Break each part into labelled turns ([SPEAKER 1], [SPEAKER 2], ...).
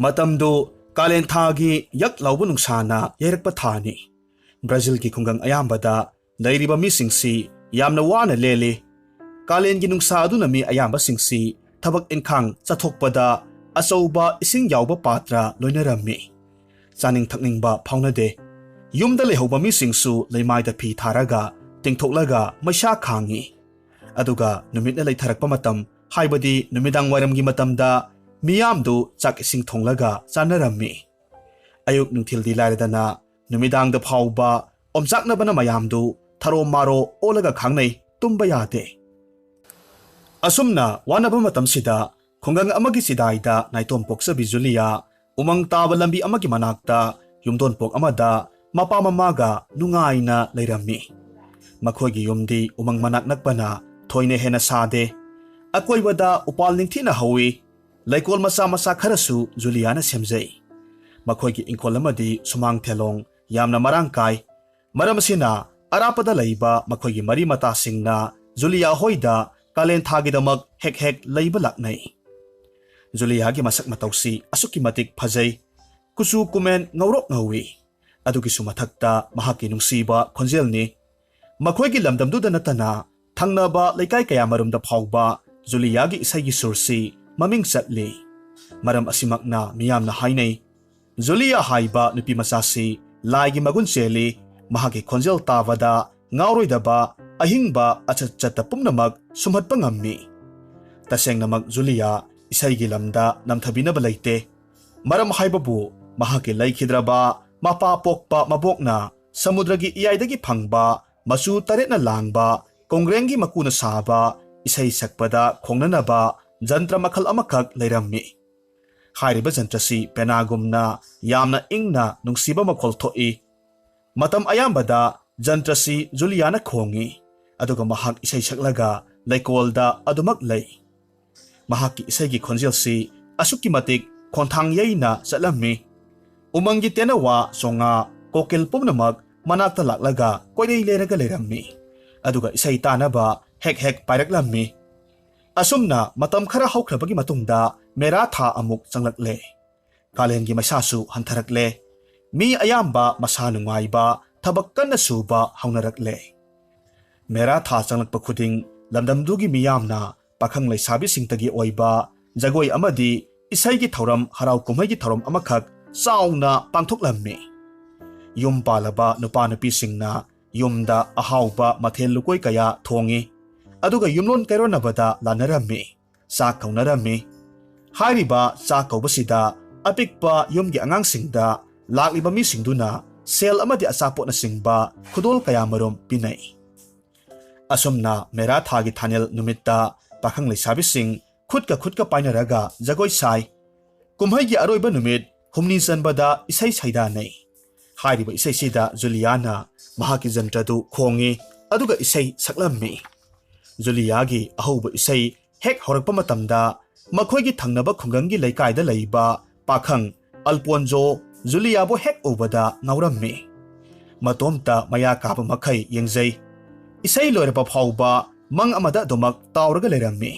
[SPEAKER 1] ꯃꯇꯝꯗꯨ ꯀꯥꯂꯦꯟ ꯊꯥꯒꯤ ꯌꯛ ꯂꯥꯎꯕ ꯅꯨꯡꯁꯥꯅ ꯌꯩꯔꯛꯄ ꯊꯥꯅꯤ꯫ ꯕ꯭ꯔꯥꯖꯤꯜꯒꯤ ꯈꯨꯡꯒꯪ ꯑꯌꯥꯝꯕꯗ ꯂꯩꯔꯤꯕ ꯃꯤꯁꯤꯡꯁꯤ ꯌꯥꯝꯅ ꯋꯥꯅ ꯂꯦꯜꯂꯤ꯫ ꯀꯥꯂꯦꯟꯒꯤ ꯅꯨꯡꯁꯥ ꯑꯗꯨꯅ ꯃꯤ ꯑꯌꯥꯝꯕꯁꯤꯡꯁꯤ ꯊꯕꯛ ꯏꯟꯈꯥꯡ ꯆꯠꯊꯣꯛꯄꯗ ꯑꯆꯧꯕ ꯏꯁꯤꯡ ꯌꯥꯎꯕ ꯄꯥꯇ꯭ꯔ ꯂꯣꯏꯅꯔꯝꯃꯤ꯫ ꯆꯥꯅꯤꯡ ꯊꯛꯅꯤꯡꯕ ꯐꯥꯎꯅꯗꯦ꯫ ꯌꯨꯝꯗ ꯂꯩꯍꯧꯕ ꯃꯤꯁꯤꯡꯁꯨ ꯂꯩꯃꯥꯏꯗ ꯐꯤ ꯊꯥꯔꯒ ꯇꯤꯡꯊꯣꯛꯂꯒ ꯃꯩꯁꯥ ꯈꯥꯡꯉꯤ꯫ ꯑꯗꯨꯒ ꯅꯨꯃꯤꯠꯅ ꯂꯩꯊꯔꯛꯄ ꯃꯇꯝ ꯍꯥꯏꯕꯗꯤ ꯅꯨꯃꯤꯗꯥꯡ ꯋꯥꯏꯔꯝꯒꯤ ꯃꯇꯝꯗ ꯃꯤꯌꯥꯝꯗꯨ ꯆꯥꯛ ꯏꯁꯤꯡ ꯊꯣꯡꯂꯒ ꯆꯥꯅꯔꯝꯃꯤ꯫ ꯑꯌꯨꯛ ꯅꯨꯡꯊꯤꯜꯗꯤ ꯂꯥꯏꯔꯗꯅ ꯅꯨꯃꯤꯗꯥꯡꯗ ꯐꯥꯎꯕ ꯑꯣꯝꯆꯥꯛꯅꯕꯅ ꯃꯌꯥꯝꯗꯨ ꯊꯔꯣ ꯃꯥꯔꯣ ꯑꯣꯜꯂꯒ ꯈꯥꯡꯅꯩ, ꯇꯨꯝꯕ ꯌꯥꯗꯦ꯫ ꯑꯁꯨꯝꯅ ꯋꯥꯅꯕ ꯃꯇꯝꯁꯤꯗ ꯈꯨꯡꯒꯪ ꯑꯃꯒꯤ ꯆꯤꯗꯥꯏꯗ ꯅꯥꯏꯇꯣꯝ ꯄꯣꯛꯆꯕꯤ ꯖꯨꯂꯤꯌꯥ ꯎꯃꯪ ꯇꯥꯕ ꯂꯝꯕꯤ ꯑꯃꯒꯤ ꯃꯅꯥꯛꯇ ꯌꯨꯝꯊꯣꯟꯄꯣꯛ ꯑꯃꯗ ꯃꯄꯥ ꯃꯃꯥꯒ ꯅꯨꯡꯉꯥꯏꯅ ꯂꯩꯔꯝꯃꯤ꯫ ꯃꯈꯣꯏꯒꯤ ꯌꯨꯝꯗꯤ ꯎꯃꯪ ꯃꯅꯥꯛ ꯅꯛꯄꯅ ꯊꯣꯏꯅ ꯍꯦꯟꯅ ꯁꯥꯗꯦ꯫ ꯑꯀꯣꯏꯕꯗ ꯎꯄꯥꯜ ꯅꯤꯡꯊꯤꯅ ꯍꯧꯏ꯫ ꯂꯩꯀꯣꯜ ꯃꯆꯥ ꯃꯆꯥ ꯈꯔꯁꯨ ꯖꯨꯂꯤꯌꯥꯅ ꯁꯦꯝꯖꯩ꯫ ꯃꯈꯣꯏꯒꯤ ꯏꯪꯈꯣꯜ ꯑꯃꯗꯤ ꯁꯨꯃꯥꯡ ꯊꯦꯂꯣꯡ ꯌꯥꯝꯅ ꯃꯔꯥꯡ ꯀꯥꯏ꯫ ꯃꯔꯝ ꯑꯁꯤꯅ ꯑꯔꯥꯞꯄꯗ ꯂꯩꯕ ꯃꯈꯣꯏꯒꯤ ꯃꯔꯤ ꯃꯇꯥꯁꯤꯡꯅ ꯖꯨꯂꯤꯌꯥ ꯍꯣꯏꯗ ꯀꯥꯂꯦꯟ ꯊꯥꯒꯤꯗꯃꯛ ꯍꯦꯛ ꯍꯦꯛ ꯂꯩꯕ ꯂꯥꯛꯅꯩ꯫ ꯖꯨꯂꯤꯌꯥꯒꯤ ꯃꯁꯛ ꯃꯇꯧꯁꯤ ꯑꯁꯨꯛꯀꯤ ꯃꯇꯤꯛ ꯐꯖꯩ꯫ ꯀꯨꯆꯨ ꯀꯨꯃꯦꯟ ꯉꯧꯔꯣꯛ ꯉꯧꯏ꯫ ꯑꯗꯨꯒꯤꯁꯨ ꯃꯊꯛꯇ ꯃꯍꯥꯛꯀꯤ ꯅꯨꯡꯁꯤꯕ ꯈꯣꯟꯖꯦꯜꯅꯤ꯫ ꯃꯈꯣꯏꯒꯤ ꯂꯝꯗꯝꯗꯨꯗ ꯅꯠꯇꯅ ꯊꯪꯅꯕ ꯂꯩꯀꯥꯏ ꯀꯌꯥꯃꯔꯨꯝꯗ ꯐꯥꯎꯕ ꯖꯨꯂꯤꯌꯥꯒꯤ ꯏꯁꯩꯒꯤ ꯁꯨꯔꯁꯤ ꯃꯃꯤꯡ ꯆꯠꯂꯤ꯫ ꯃꯔꯝ ꯑꯁꯤꯃꯛꯅ ꯃꯤꯌꯥꯝꯅ ꯍꯥꯏꯅꯩ, ꯖꯨꯂꯤꯌꯥ ꯍꯥꯏꯕ ꯅꯨꯄꯤ ꯃꯆꯥꯁꯤ ꯂꯥꯏꯒꯤ ꯃꯒꯨꯟ ꯆꯦꯜꯂꯤ꯫ ꯃꯍꯥꯛꯀꯤ ꯈꯣꯟꯖꯦꯜ ꯇꯥꯕꯗ ꯉꯥꯎꯔꯣꯏꯗꯕ ꯑꯍꯤꯡꯕ ꯑꯆꯠ ꯆꯠꯇ ꯄꯨꯝꯅꯃꯛ ꯁꯨꯝꯍꯠꯄ ꯉꯝꯃꯤ꯫ ꯇꯁꯦꯡꯅꯃꯛ ꯖꯨꯂꯤꯌꯥ ꯏꯁꯩꯒꯤ ꯂꯝꯗ ꯅꯝꯊꯕꯤꯅꯕ ꯂꯩꯇꯦ꯫ ꯃꯔꯝ ꯍꯥꯏꯕꯕꯨ ꯃꯍꯥꯛꯀꯤ ꯂꯩꯈꯤꯗ꯭ꯔꯕ ꯃꯄꯥ ꯄꯣꯛꯄ ꯃꯕꯣꯛꯅ ꯁꯃꯨꯗ꯭ꯔꯒꯤ ꯏꯌꯥꯏꯗꯒꯤ ꯐꯪꯕ ꯃꯆꯨ ꯇꯔꯦꯠꯅ ꯂꯥꯡꯕ ꯀꯣꯡꯒ꯭ꯔꯦꯡꯒꯤ ꯃꯀꯨꯅ ꯁꯥꯕ ꯏꯁꯩ ꯁꯛꯄꯗ ꯈꯣꯡꯅꯅꯕ ꯖꯟꯇ꯭ꯔ ꯃꯈꯜ ꯑꯃꯈꯛ ꯂꯩꯔꯝꯃꯤ꯫ ꯍꯥꯏꯔꯤꯕ ꯖꯟꯇ꯭ꯔꯁꯤ ꯄꯦꯅꯥꯒꯨꯝꯅ ꯌꯥꯝꯅ ꯏꯪꯅ ꯅꯨꯡꯁꯤꯕ ꯃꯈꯣꯜ ꯊꯣꯛꯏ꯫ ꯃꯇꯝ ꯑꯌꯥꯝꯕꯗ ꯖꯟꯇ꯭ꯔꯁꯤ ꯖꯨꯂꯤꯌꯥꯅ ꯈꯣꯡꯏ꯫ ꯑꯗꯨꯒ ꯃꯍꯥꯛ ꯏꯁꯩ ꯁꯛꯂꯒ ꯂꯩꯀꯣꯜꯗ ꯑꯗꯨꯃꯛ ꯂꯩ꯫ ꯃꯍꯥꯛꯀꯤ ꯏꯁꯩꯒꯤ ꯈꯣꯟꯖꯦꯜꯁꯤ ꯑꯁꯨꯛꯀꯤ ꯃꯇꯤꯛ ꯈꯣꯟꯊꯥꯡ ꯌꯩꯅ ꯆꯠꯂꯝꯃꯤ꯫ ꯎꯃꯪꯒꯤ ꯇꯦꯅꯋꯥ, ꯆꯣꯉꯥ, ꯀꯣꯀꯤꯜ ꯄꯨꯝꯅꯃꯛ ꯃꯅꯥꯛꯇ ꯂꯥꯛꯂꯒ ꯀꯣꯏꯂꯩ ꯂꯩꯔꯒ ꯂꯩꯔꯝꯃꯤ꯫ ꯑꯗꯨꯒ ꯏꯁꯩ ꯇꯥꯅꯕ ꯍꯦꯛ ꯍꯦꯛ ꯄꯥꯏꯔꯛꯂꯝꯃꯤ꯫ ꯑꯁꯨꯝꯅ ꯃꯇꯝ ꯈꯔ ꯍꯧꯈ꯭ꯔꯕꯒꯤ ꯃꯇꯨꯡꯗ ꯃꯦꯔꯥ ꯊꯥ ꯑꯃꯨꯛ ꯆꯪꯂꯛꯂꯦ꯫ ꯀꯥꯂꯦꯟꯒꯤ ꯃꯩꯁꯥꯁꯨ ꯍꯟꯊꯔꯛꯂꯦ꯫ ꯃꯤ ꯑꯌꯥꯝꯕ ꯃꯁꯥ ꯅꯨꯡꯉꯥꯏꯕ, ꯊꯕꯛ ꯀꯟꯅ ꯁꯨꯕ ꯍꯧꯅꯔꯛꯂꯦ꯫ ꯃꯦꯔꯥ ꯊꯥ ꯆꯪꯂꯛꯄ ꯈꯨꯗꯤꯡ ꯂꯝꯗꯝꯗꯨꯒꯤ ꯃꯤꯌꯥꯝꯅ ꯄꯥꯈꯪ ꯂꯩꯁꯥꯕꯤꯁꯤꯡꯇꯒꯤ ꯑꯣꯏꯕ ꯖꯒꯣꯏ ꯑꯃꯗꯤ ꯏꯁꯩꯒꯤ ꯊꯧꯔꯝ, ꯍꯔꯥꯎ ꯀꯨꯝꯍꯩꯒꯤ ꯊꯧꯔꯝ ꯑꯃꯈꯛ ꯆꯥꯎꯅ ꯄꯥꯡꯊꯣꯛꯂꯝꯃꯤ꯫ ꯌꯨꯝ ꯄꯥꯜꯂꯕ ꯅꯨꯄꯥ ꯅꯨꯄꯤꯁꯤꯡꯅ ꯌꯨꯝꯗ ꯑꯍꯥꯎꯕ ꯃꯊꯦꯜ ꯂꯨꯀꯣꯏ ꯀꯌꯥ ꯊꯣꯡꯉꯤ꯫ ꯑꯗꯨꯒ ꯌꯨꯝꯂꯣꯟ ꯀꯩꯔꯣꯟꯅꯕꯗ ꯂꯥꯟꯅꯔꯝꯃꯤ, ꯆꯥꯛ ꯀꯧꯅꯔꯝꯃꯤ꯫ ꯍꯥꯏꯔꯤꯕ ꯆꯥꯛ ꯀꯧꯕꯁꯤꯗ ꯑꯄꯤꯛꯄ ꯌꯨꯝꯒꯤ ꯑꯉꯥꯡꯁꯤꯡꯗ ꯂꯥꯛꯂꯤꯕ ꯃꯤꯁꯤꯡꯗꯨꯅ ꯁꯦꯜ ꯑꯃꯗꯤ ꯑꯆꯥꯄꯣꯠꯅꯆꯤꯡꯕ ꯈꯨꯗꯣꯜ ꯀꯌꯥꯃꯔꯨꯝ ꯄꯤꯅꯩ꯫ ꯑꯁꯨꯝꯅ ꯃꯦꯔꯥ ꯊꯥꯒꯤ ꯊꯥꯅꯦꯜ ꯅꯨꯃꯤꯠꯇ ꯄꯥꯈꯪ ꯂꯩꯁꯥꯕꯤꯁꯤꯡ ꯈꯨꯠꯀ ꯄꯥꯏꯅꯔꯒ ꯖꯒꯣꯏ ꯁꯥꯏ꯫ ꯀꯨꯝꯍꯩꯒꯤ ꯑꯔꯣꯏꯕ ꯅꯨꯃꯤꯠ ꯍꯨꯝꯅꯤ ꯆꯟꯕꯗ ꯏꯁꯩ ꯁꯩꯗꯥꯅꯩ꯫ ꯍꯥꯏꯔꯤꯕ ꯏꯁꯩꯁꯤꯗ ꯖꯨꯂꯤꯌꯥꯅ ꯃꯍꯥꯛꯀꯤ ꯖꯟꯇ꯭ꯔꯗꯨ ꯈꯣꯡꯉꯤ, ꯑꯗꯨꯒ ꯏꯁꯩ ꯁꯛꯂꯝꯃꯤ꯫ ꯖꯨꯂꯤꯌꯥꯒꯤ ꯑꯍꯧꯕ ꯏꯁꯩ ꯍꯦꯛ ꯍꯧꯔꯛꯄ ꯃꯇꯝꯗ ꯃꯈꯣꯏꯒꯤ ꯊꯪꯅꯕ ꯈꯨꯡꯒꯪꯒꯤ ꯂꯩꯀꯥꯏꯗ ꯂꯩꯕ ꯄꯥꯈꯪ ꯑꯜꯄꯣꯟꯖꯣ ꯖꯨꯂꯤꯌꯥꯕꯨ ꯍꯦꯛ ꯎꯕꯗ ꯉꯥꯎꯔꯝꯃꯤ꯫ ꯃꯇꯣꯝꯇ ꯃꯌꯥ ꯀꯥꯕ ꯃꯈꯩ ꯌꯦꯡꯖꯩ꯫ ꯏꯁꯩ ꯂꯣꯏꯔꯕ ꯐꯥꯎꯕ ꯃꯪ ꯑꯃꯗ ꯑꯗꯨꯃꯛ ꯇꯥꯎꯔꯒ ꯂꯩꯔꯝꯃꯤ꯫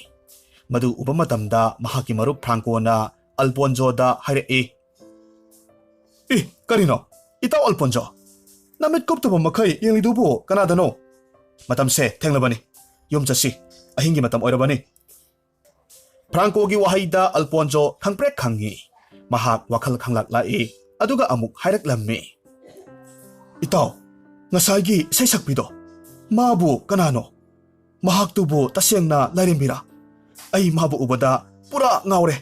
[SPEAKER 1] ꯃꯗꯨ ꯎꯕ ꯃꯇꯝꯗ ꯃꯍꯥꯛꯀꯤ ꯃꯔꯨꯞ ꯐ꯭ꯔꯥꯡꯀꯣꯅ ꯑꯜꯄꯣꯟꯖꯣꯗ ꯍꯥꯏꯔꯛꯏ, ꯀꯔꯤꯅꯣ ꯏꯇꯥꯎ ꯑꯜꯄꯣꯟꯖꯣ, ꯅꯃꯤꯠ ꯀꯨꯞꯇꯕ ꯃꯈꯩ ꯌꯦꯡꯂꯤꯗꯨꯕꯨ ꯀꯅꯥꯗꯅꯣ? ꯃꯇꯝꯁꯦ ꯊꯦꯡꯂꯕꯅꯤ, ꯌꯨꯝ ꯆꯠꯁꯤ, ꯑꯍꯤꯡꯒꯤ ꯃꯇꯝ ꯑꯣꯏꯔꯕꯅꯤ꯫ ꯐ꯭ꯔꯥꯡꯀꯣꯒꯤ ꯋꯥꯍꯩꯗ ꯑꯜꯄꯣꯟꯖꯣ ꯈꯪꯄ꯭ꯔꯦꯛ ꯈꯪꯉꯤ꯫ ꯃꯍꯥꯛ ꯋꯥꯈꯜ ꯈꯪꯂꯛ ꯂꯥꯛꯏ꯫ ꯑꯗꯨꯒ ꯑꯃꯨꯛ ꯍꯥꯏꯔꯛꯂꯝꯃꯤ, ꯏꯇꯥꯎ, ꯉꯁꯥꯏꯒꯤ ꯏꯁꯩ ꯁꯛꯄꯤꯗꯣ ꯃꯥꯕꯨ ꯀꯅꯥꯅꯣ? ꯃꯍꯥꯛꯇꯨꯕꯨ ꯇꯁꯦꯡꯅ ꯂꯥꯏꯔꯦꯝꯕꯤꯔꯥ? ꯑꯩ ꯃꯥꯕꯨ ꯎꯕꯗ ꯄꯨꯔꯥ ꯉꯥꯎꯔꯦ꯫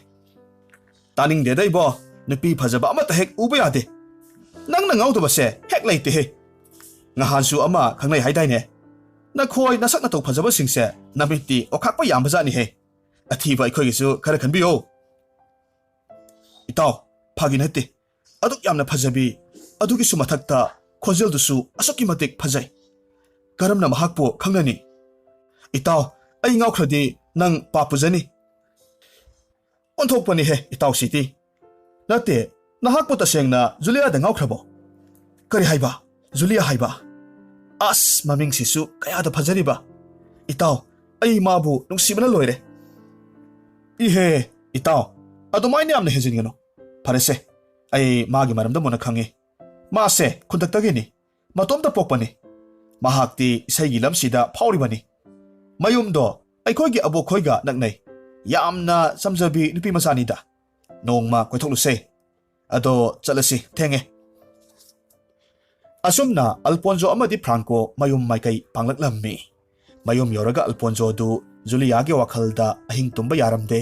[SPEAKER 1] ꯇꯥꯅꯤꯡꯗꯦꯗ ꯏꯕꯣ, ꯅꯨꯄꯤ ꯐꯖꯕ ꯑꯃꯠꯇ ꯍꯦꯛ ꯎꯕ ꯌꯥꯗꯦ꯫ ꯅꯪꯅ ꯉꯥꯎꯗꯕꯁꯦ ꯍꯦꯛ ꯂꯩꯇꯦꯍꯦ꯫ ꯉꯍꯥꯟꯁꯨ ꯑꯃ ꯈꯪꯅꯩ ꯍꯥꯏꯗꯥꯏꯅꯦ? ꯅꯈꯣꯏ ꯅꯁꯛ ꯅꯇꯧ ꯐꯖꯕꯁꯤꯡꯁꯦ ꯅꯃꯤꯠꯇꯤ ꯑꯣꯈꯥꯛꯄ ꯌꯥꯝꯕꯖꯥꯠꯅꯤꯍꯦ꯫ ꯑꯊꯤꯕ ꯑꯩꯈꯣꯏꯒꯤꯁꯨ ꯈꯔ ꯈꯟꯕꯤꯌꯣ꯫ ꯏꯇꯥꯎ, ꯐꯥꯒꯤ ꯅꯠꯇꯦ, ꯑꯗꯨꯛ ꯌꯥꯝꯅ ꯐꯖꯕꯤ, ꯑꯗꯨꯒꯤꯁꯨ ꯃꯊꯛꯇ ꯈꯣꯟꯖꯦꯜꯗꯨꯁꯨ ꯑꯁꯨꯛꯀꯤ ꯃꯇꯤꯛ ꯐꯖꯩ꯫ ꯀꯔꯝꯅ ꯃꯍꯥꯛꯄꯨ ꯈꯪꯅꯅꯤ? ꯏꯇꯥꯎ, ꯑꯩ ꯉꯥꯎꯈ꯭ꯔꯗꯤ ꯅꯪ ꯄꯥꯞ ꯄꯨꯖꯅꯤ꯫ ꯑꯣꯟꯊꯣꯛꯄꯅꯤꯍꯦ ꯏꯇꯥꯎꯁꯤꯗꯤ꯫ ꯅꯠꯇꯦ, ꯅꯍꯥꯛꯄꯨ ꯇꯁꯦꯡꯅ ꯖꯨꯂꯤꯌꯥꯗ ꯉꯥꯎꯈ꯭ꯔꯕꯣ? ꯀꯔꯤ ꯍꯥꯏꯕ? ꯖꯨꯂꯤꯌꯥ ꯍꯥꯏꯕ? ꯑꯁ, ꯃꯃꯤꯡꯁꯤꯁꯨ ꯀꯌꯥꯗ ꯐꯖꯔꯤꯕ! ꯏꯇꯥꯎ, ꯑꯩ ꯃꯥꯕꯨ ꯅꯨꯡꯁꯤꯕꯅ ꯂꯣꯏꯔꯦ꯫ ꯏꯍꯦ ꯏꯇꯥꯎ, ꯑꯗꯨꯃꯥꯏꯅ ꯌꯥꯝꯅ ꯍꯦꯟꯖꯤꯟꯒꯅꯨ꯫ ꯐꯔꯦꯁꯦ ꯑꯩ ꯃꯥꯒꯤ ꯃꯔꯝꯗ ꯃꯨꯟꯅ ꯈꯪꯉꯤ ꯃꯥꯁꯦ ꯈꯨꯟꯗꯛꯇꯒꯤꯅꯤ ꯃꯇꯣꯝꯇ ꯄꯣꯛꯄꯅꯤ ꯃꯍꯥꯛꯇꯤ ꯏꯁꯩꯒꯤ ꯂꯝꯁꯤꯗ ꯐꯥꯎꯔꯤꯕꯅꯤ ꯃꯌꯨꯝꯗꯣ ꯑꯩꯈꯣꯏꯒꯤ ꯑꯕꯣꯛꯈꯣꯏꯒ ꯅꯛꯅꯩ ꯌꯥꯝꯅ ꯆꯝꯖꯕꯤ ꯅꯨꯄꯤ ꯃꯆꯥꯅꯤꯗ ꯅꯣꯡꯃ ꯀꯣꯏꯊꯣꯛꯂꯨꯁꯦ ꯑꯗꯣ ꯆꯠꯂꯁꯤ ꯊꯦꯡꯉꯦ ꯑꯁꯨꯝꯅ ꯑꯜꯄꯣꯟꯖꯣ ꯑꯃꯗꯤ ꯐ꯭ꯔꯥꯟꯀꯣ ꯃꯌꯨꯝ ꯃꯥꯏꯀꯩ ꯄꯥꯡꯂꯛꯂꯝꯃꯤ ꯃꯌꯨꯝ ꯌꯧꯔꯒ ꯑꯜꯄꯣꯟꯖꯣꯗꯨ ꯖꯨꯂꯤꯌꯥꯒꯤ ꯋꯥꯈꯜꯗ ꯑꯍꯤꯡ ꯇꯨꯝꯕ ꯌꯥꯔꯝꯗꯦ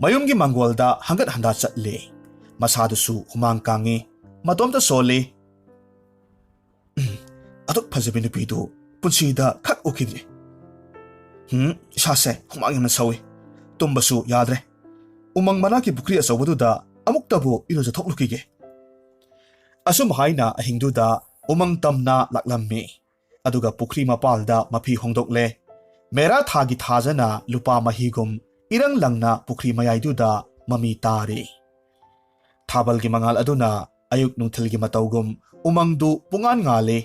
[SPEAKER 1] ꯃꯌꯨꯝꯒꯤ ꯃꯥꯡꯒꯣꯜꯗ ꯍꯪꯒꯠ ꯍꯟꯗꯥ ꯆꯠꯂꯤ ꯃꯁꯥꯗꯨꯁꯨ ꯍꯨꯃꯥꯡ ꯀꯥꯡꯉꯤ ꯃꯇꯣꯝꯇ ꯁꯣꯜꯂꯤ ꯑꯗꯨꯛ ꯐꯖꯕꯤ ꯅꯨꯄꯤꯗꯨ ꯄꯨꯟꯁꯤꯗ ꯈꯛ ꯎꯈꯤꯗ꯭ꯔꯤ ꯏꯁꯥꯁꯦ ꯍꯨꯃꯥꯡ ꯌꯥꯝꯅ ꯁꯧꯏ ꯇꯨꯝꯕꯁꯨ ꯌꯥꯗ꯭ꯔꯦ ꯎꯃꯪ ꯃꯅꯥꯛꯀꯤ ꯄꯨꯈ꯭ꯔꯤ ꯑꯆꯧꯕꯗꯨꯗ ꯑꯃꯨꯛꯇꯕꯨ ꯏꯔꯨꯖꯊꯣꯛꯂꯨꯈꯤꯒꯦ ꯑꯁꯨꯝ ꯍꯥꯏꯅ ꯑꯍꯤꯡꯗꯨꯗ ꯎꯃꯪ ꯇꯝꯅ ꯂꯥꯛꯂꯝꯃꯤ ꯑꯗꯨꯒ ꯄꯨꯈ꯭ꯔꯤ ꯃꯄꯥꯜꯗ ꯃꯐꯤ ꯍꯣꯡꯗꯣꯛꯂꯦ ꯃꯦꯔꯥ ꯊꯥꯒꯤ ꯊꯥꯖꯅ ꯂꯨꯄꯥ ꯃꯍꯤꯒꯨꯝ ꯏꯔꯪ ꯂꯪꯅ ꯄꯨꯈ꯭ꯔꯤ ꯃꯌꯥꯏꯗꯨꯗ ꯃꯃꯤ ꯇꯥꯔꯤ ꯊꯥꯕꯜꯒꯤ ꯃꯉꯥꯜ ꯑꯗꯨꯅ ꯑꯌꯨꯛ ꯅꯨꯡꯊꯤꯜꯒꯤ ꯃꯇꯧꯒꯨꯝ ꯎꯃꯪꯗꯨ ꯄꯨꯡꯉꯥꯟ ꯉꯥꯜꯂꯤ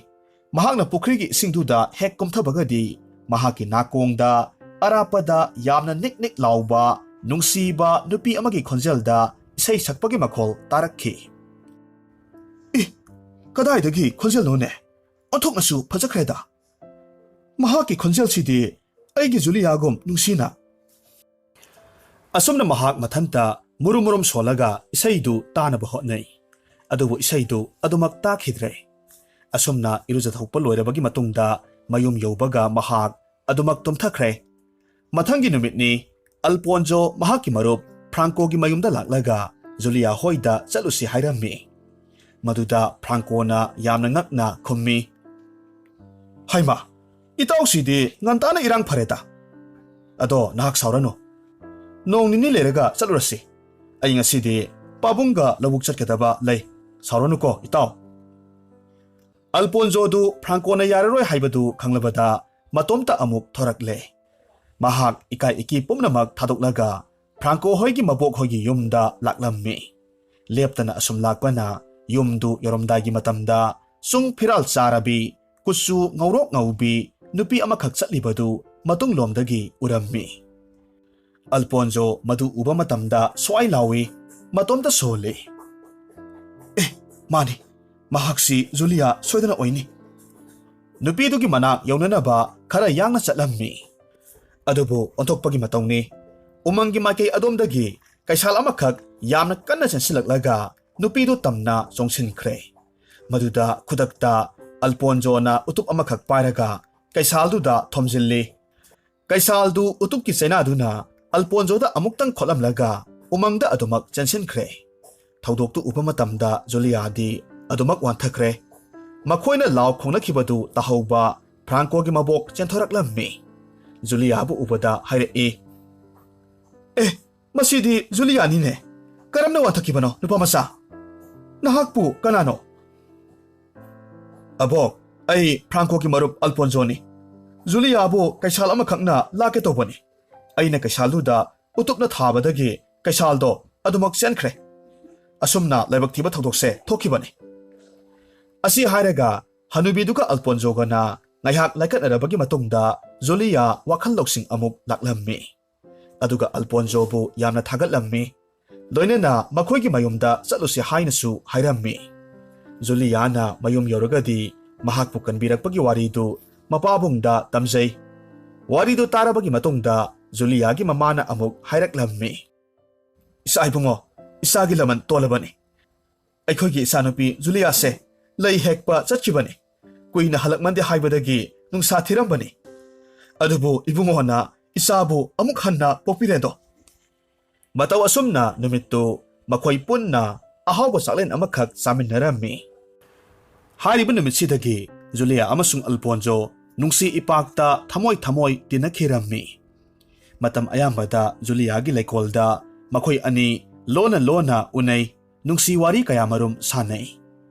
[SPEAKER 1] ꯃꯍꯥꯛꯅ ꯄꯨꯈ꯭ꯔꯤꯒꯤ ꯏꯁꯤꯡꯗꯨꯗ ꯍꯦꯛ ꯀꯨꯝꯊꯕꯒꯗꯤ ꯃꯍꯥꯛꯀꯤ ꯅꯥꯀꯣꯡꯗ ꯑꯔꯥꯞꯄꯗ ꯌꯥꯝꯅ ꯅꯤꯛ ꯅꯤꯛ ꯂꯥꯎꯕ ꯅꯨꯡꯁꯤꯕ ꯅꯨꯄꯤ ꯑꯃꯒꯤ ꯈꯣꯟꯖꯦꯜꯗ ꯏꯁꯩ ꯁꯛꯄꯒꯤ ꯃꯈꯣꯜ ꯇꯥꯔꯛꯈꯤ ꯀꯗꯥꯏꯗꯒꯤ ꯈꯣꯟꯖꯦꯜꯅꯣꯅꯦ ꯑꯣꯟꯊꯣꯛꯅꯁꯨ ꯐꯖꯈ꯭ꯔꯦꯗ ꯃꯍꯥꯛꯀꯤ ꯈꯣꯟꯖꯦꯜꯁꯤꯗꯤ ꯑꯩꯒꯤ ꯖꯨꯂꯤꯌꯥꯒꯨꯝ ꯅꯨꯡꯁꯤꯅ ꯑꯁꯨꯝꯅ ꯃꯍꯥꯛ ꯃꯊꯟꯇ ꯃꯨꯔꯨꯝ ꯃꯨꯔꯨꯝ ꯁꯣꯜꯂꯒ ꯏꯁꯩꯗꯨ ꯇꯥꯅꯕ ꯍꯣꯠꯅꯩ ꯑꯗꯨꯕꯨ ꯏꯁꯩꯗꯨ ꯑꯗꯨꯃꯛ ꯇꯥꯈꯤꯗ꯭ꯔꯦ ꯑꯁꯨꯝꯅ ꯏꯔꯨꯖꯊꯣꯛꯄ ꯂꯣꯏꯔꯕꯒꯤ ꯃꯇꯨꯡꯗ ꯃꯌꯨꯝ ꯌꯧꯕꯒ ꯃꯍꯥꯛ ꯑꯗꯨꯃꯛ ꯇꯨꯝꯊꯈ꯭ꯔꯦ ꯃꯊꯪꯒꯤ ꯅꯨꯃꯤꯠꯅꯤ ꯑꯜꯄꯣꯟꯖꯣ ꯃꯍꯥꯛꯀꯤ ꯃꯔꯨꯞ ꯐ꯭ꯔꯥꯟꯀꯣꯒꯤ ꯃꯌꯨꯝꯗ ꯂꯥꯛꯂꯒ ꯖꯨꯂꯤꯌꯥ ꯍꯣꯏꯗ ꯆꯠꯂꯨꯁꯤ ꯍꯥꯏꯔꯝꯃꯤ ꯃꯗꯨꯗ ꯐ꯭ꯔꯥꯟꯀꯣꯅ ꯌꯥꯝꯅ ꯉꯛꯅ ꯈꯨꯝꯃꯤ ꯍꯩꯃꯥ ꯏꯇꯥꯎꯁꯤꯗꯤ ꯉꯟꯇꯥꯅ ꯏꯔꯥꯡ ꯐꯔꯦꯗ ꯑꯗꯣ ꯅꯍꯥꯛ ꯁꯥꯎꯔꯅꯨ ꯅꯣꯡ ꯅꯤꯅꯤ ꯂꯩꯔꯒ ꯆꯠꯂꯨꯔꯁꯤ ꯑꯩ ꯉꯁꯤꯗꯤ ꯄꯥꯕꯨꯡꯒ ꯂꯧꯕꯨꯛ ꯆꯠꯀꯗꯕ ꯂꯩ ꯁꯥꯎꯔꯅꯨꯀꯣ ꯏꯇꯥꯎ ꯑꯜꯄꯣꯟꯖꯣꯗꯨ ꯐ꯭ꯔꯥꯟꯀꯣꯅ ꯌꯥꯔꯔꯣꯏ ꯍꯥꯏꯕꯗු ꯈꯪꯂꯕꯗ ꯃꯇꯣꯝꯇ ꯑꯃꯨꯛ ꯊꯣꯔꯛꯂꯦ ꯃꯍꯥꯛ ꯏꯀꯥꯏ ꯏꯀꯤ ꯄꯨꯝꯅꯃꯛ ꯊꯥꯗꯣꯛꯂꯒ ꯐ꯭ꯔꯥꯟꯀꯣ ꯍꯣꯏꯒꯤ ꯃꯕꯣꯛ ꯍꯣꯏꯒꯤ ꯌꯨꯝꯗ ꯂꯥꯛꯂꯝꯃꯤ ꯂꯦꯞꯇꯅ ꯑꯁꯨꯝ ꯂꯥꯛꯄꯅ ꯌꯨꯝꯗꯨ ꯌꯧꯔꯝꯗꯥꯏꯒꯤ ꯃꯇꯝꯗ ꯆꯨꯡ ꯐꯤꯔꯥꯜ ꯆꯥꯔꯕꯤ ꯀꯨꯆꯨ ꯉꯧꯔꯣꯛ ꯉꯧꯕꯤ ꯅꯨꯄꯤ ꯑꯃꯈꯛ ꯆꯠꯂꯤꯕꯗꯨ ꯃꯇꯨꯡꯂꯣꯝꯗꯒꯤ ꯎꯔꯝꯃꯤ ꯑꯜꯄꯣꯟꯖꯣ ꯃꯗꯨ ꯎꯕ ꯃꯇꯝꯗ ꯁ꯭ꯋꯥꯏ ꯂꯥꯎꯏ ꯃꯇꯣꯝꯇ ꯁꯣꯜꯂꯤ ꯃꯥꯅꯤ ꯃꯍꯥꯛꯁꯤ ꯖꯨꯂꯤꯌꯥ ꯁꯣꯏꯗꯅ ꯑꯣꯏꯅꯤ ꯅꯨꯄꯤꯗꯨꯒꯤ ꯃꯅꯥꯛ ꯌꯧꯅꯅꯕ ꯈꯔ ꯌꯥꯡꯅ ꯆꯠꯂꯝꯃꯤ ꯑꯗꯨꯕꯨ ꯑꯣꯟꯊꯣꯛꯄꯒꯤ ꯃꯇꯧꯅꯤ ꯎꯃꯪꯒꯤ ꯃꯥꯏꯀꯩ ꯑꯗꯣꯝꯗꯒꯤ ꯀꯩꯁꯥꯜ ꯑꯃꯈꯛ ꯌꯥꯝꯅ ꯀꯟꯅ ꯆꯦꯟꯁꯤꯜꯂꯛꯂꯒ ꯅꯨꯄꯤꯗꯨ ꯇꯝꯅ ꯆꯣꯡꯁꯤꯟꯈ꯭ꯔꯦ ꯃꯗꯨꯗ ꯈꯨꯗꯛꯇ ꯑꯜꯄꯣꯟꯖꯣꯅ ꯎꯇꯨꯞ ꯑꯃꯈꯛ ꯄꯥꯏꯔꯒ ꯀꯩꯁꯥꯜꯗꯨꯗ ꯊꯣꯝꯖꯤꯜꯂꯤ ꯀꯩꯁꯥꯜꯗꯨ ꯎꯇꯨꯞꯀꯤ ꯆꯩꯅꯥꯗꯨꯅ ꯑꯜꯄꯣꯟꯖꯣꯗ ꯑꯃꯨꯛꯇꯪ ꯈꯣꯠꯂꯝꯂꯒ ꯎꯃꯪꯗ ꯑꯗꯨꯃꯛ ꯆꯦꯟꯁꯤꯟꯈ꯭ꯔꯦ ꯊꯧꯗꯣꯛꯇꯨ ꯎꯕ ꯃꯇꯝꯗ ꯖꯨꯂꯤꯌꯥꯗꯤ ꯑꯗꯨꯃꯛ ꯋꯥꯟꯊꯈ꯭ꯔꯦ ꯃꯈꯣꯏꯅ ꯂꯥꯎ ꯈꯣꯡꯅꯈꯤꯕꯗꯨ ꯇꯥꯍꯧꯕ ꯐ꯭ꯔꯥꯟꯀꯣꯒꯤ ꯃꯕꯣꯛ ꯆꯦꯟꯊꯣꯔꯛꯂꯝꯃꯤ ꯖꯨꯂꯤꯌꯥꯕꯨ ꯎꯕꯗ ꯍꯥꯏꯔꯛꯏ ꯃꯁꯤꯗꯤ ꯖꯨꯂꯤꯌꯥꯅꯤꯅꯦ ꯀꯔꯝꯅ ꯋꯥꯟꯊꯈꯤꯕꯅꯣ ꯅꯨꯄꯥ ꯃꯆꯥ ꯅꯍꯥꯛꯄꯨ ꯀꯅꯥꯅꯣ ꯑꯕꯣꯛ ꯑꯩ ꯐ꯭ꯔꯥꯟꯀꯣꯒꯤ ꯃꯔꯨꯞ ꯑꯜꯄꯣꯟꯖꯣꯅꯤ ꯖꯨꯂꯤꯌꯥꯕꯨ ꯀꯩꯁꯥꯜ ꯑꯃꯈꯛꯅ ꯂꯥꯛꯀꯦ ꯇꯧꯕꯅꯤ ꯑꯩꯅ ꯀꯩꯁꯥꯜꯗꯨꯗ ꯎꯇꯨꯞꯅ ꯊꯥꯕꯗꯒꯤ ꯀꯩꯁꯥꯜꯗꯣ ꯑꯗꯨꯃꯛ ꯆꯦꯟꯈ꯭ꯔꯦ ꯑꯁꯨꯝꯅ ꯂꯥꯏꯕꯛ ꯊꯤꯕ ꯊꯧꯗꯣꯛꯁꯦ ꯊꯣꯛꯈꯤꯕꯅꯤ ꯑꯁꯤ ꯍꯥꯏꯔꯒ ꯍꯅꯨꯕꯤꯗꯨꯒ ꯑꯜꯄꯣꯟꯖꯣꯒꯅ ꯉꯥꯏꯍꯥꯛ ꯂꯥꯏꯀꯠꯅꯔꯕꯒꯤ ꯃꯇꯨꯡꯗ ꯖꯨꯂꯤꯌꯥ ꯋꯥꯈꯜ ꯂꯧꯁꯤꯡ ꯑꯃꯨꯛ ꯂꯥꯛꯂꯝꯃꯤ ꯑꯗꯨꯒ ꯑꯜꯄꯣꯟꯖꯣꯕꯨ ꯌꯥꯝꯅ ꯊꯥꯒꯠꯂꯝꯃꯤ ꯂꯣꯏꯅꯅ ꯃꯈꯣꯏꯒꯤ ꯃꯌꯨꯝꯗ ꯆꯠꯂꯨꯁꯤ ꯍꯥꯏꯅꯁꯨ ꯍꯥꯏꯔꯝꯃꯤ ꯖꯨꯂꯤꯌꯥꯅ ꯃꯌꯨꯝ ꯌꯧꯔꯒꯗꯤ ꯃꯍꯥꯛꯄꯨ ꯀꯟꯕꯤꯔꯛꯄꯒꯤ ꯋꯥꯔꯤꯗꯨ ꯃꯄꯥꯕꯨꯡꯗ ꯇꯝꯖꯩ ꯋꯥꯔꯤꯗꯨ ꯇꯥꯔꯕꯒꯤ ꯃꯇꯨꯡꯗ ꯖꯨꯂꯤꯌꯥꯒꯤ ꯃꯃꯥꯅ ꯑꯃꯨꯛ ꯍꯥꯏꯔꯛꯂꯝꯃꯤ ꯏꯆꯥ ꯏꯕꯨꯡꯉꯣ ꯏꯆꯥꯒꯤ ꯂꯃꯟ ꯇꯣꯜꯂꯕꯅꯤ ꯑꯩꯈꯣꯏꯒꯤ ꯏꯆꯥꯅꯨꯄꯤ ꯖꯨꯂꯤꯌꯥꯁꯦ ꯂꯩ ꯍꯦꯛꯄ ꯆꯠꯈꯤꯕꯅꯤ ꯀꯨꯏꯅ ꯍꯜꯂꯛꯃꯟꯗꯦ ꯍꯥꯏꯕꯗꯒꯤ ꯅꯨꯡꯁꯥ ꯊꯤꯔꯝꯕꯅꯤ ꯑꯗꯨꯕꯨ ꯏꯕꯨꯡꯉꯣꯅ ꯏꯆꯥꯕꯨ ꯑꯃꯨꯛ ꯍꯟꯅ ꯄꯣꯛꯄꯤꯔꯦꯗꯣ ꯃꯇꯧ ꯑꯁꯨꯝꯅ ꯅꯨꯃꯤꯠꯇꯨ ꯃꯈꯣꯏ ꯄꯨꯟꯅ ꯑꯍꯥꯎꯕ ꯆꯥꯛꯂꯦꯟ ꯑꯃꯈꯛ ꯆꯥꯃꯤꯟꯅꯔꯝꯃꯤ ꯍꯥꯏꯔꯤꯕ ꯅꯨꯃꯤꯠꯁꯤꯗꯒꯤ ꯖꯨꯂꯤꯌꯥ ꯑꯃꯁꯨꯡ ꯑꯜꯄꯣꯟꯖꯣ ꯅꯨꯡꯁꯤ ꯏꯄꯥꯛꯇ ꯊꯃꯣꯏ ꯇꯤꯟꯅꯈꯤꯔꯝꯃꯤ ꯃꯇꯝ ꯑꯌꯥꯝꯕꯗ ꯖꯨꯂꯤꯌꯥꯒꯤ ꯂꯩꯀꯣꯜꯗ ꯃꯈꯣꯏ ꯑꯅꯤ ꯂꯣꯟꯅ ꯂꯣꯟꯅ ꯎꯅꯩ ꯅꯨꯡꯁꯤ ꯋꯥꯔꯤ ꯀꯌꯥꯃꯔꯨꯝ ꯁꯥꯟꯅꯩ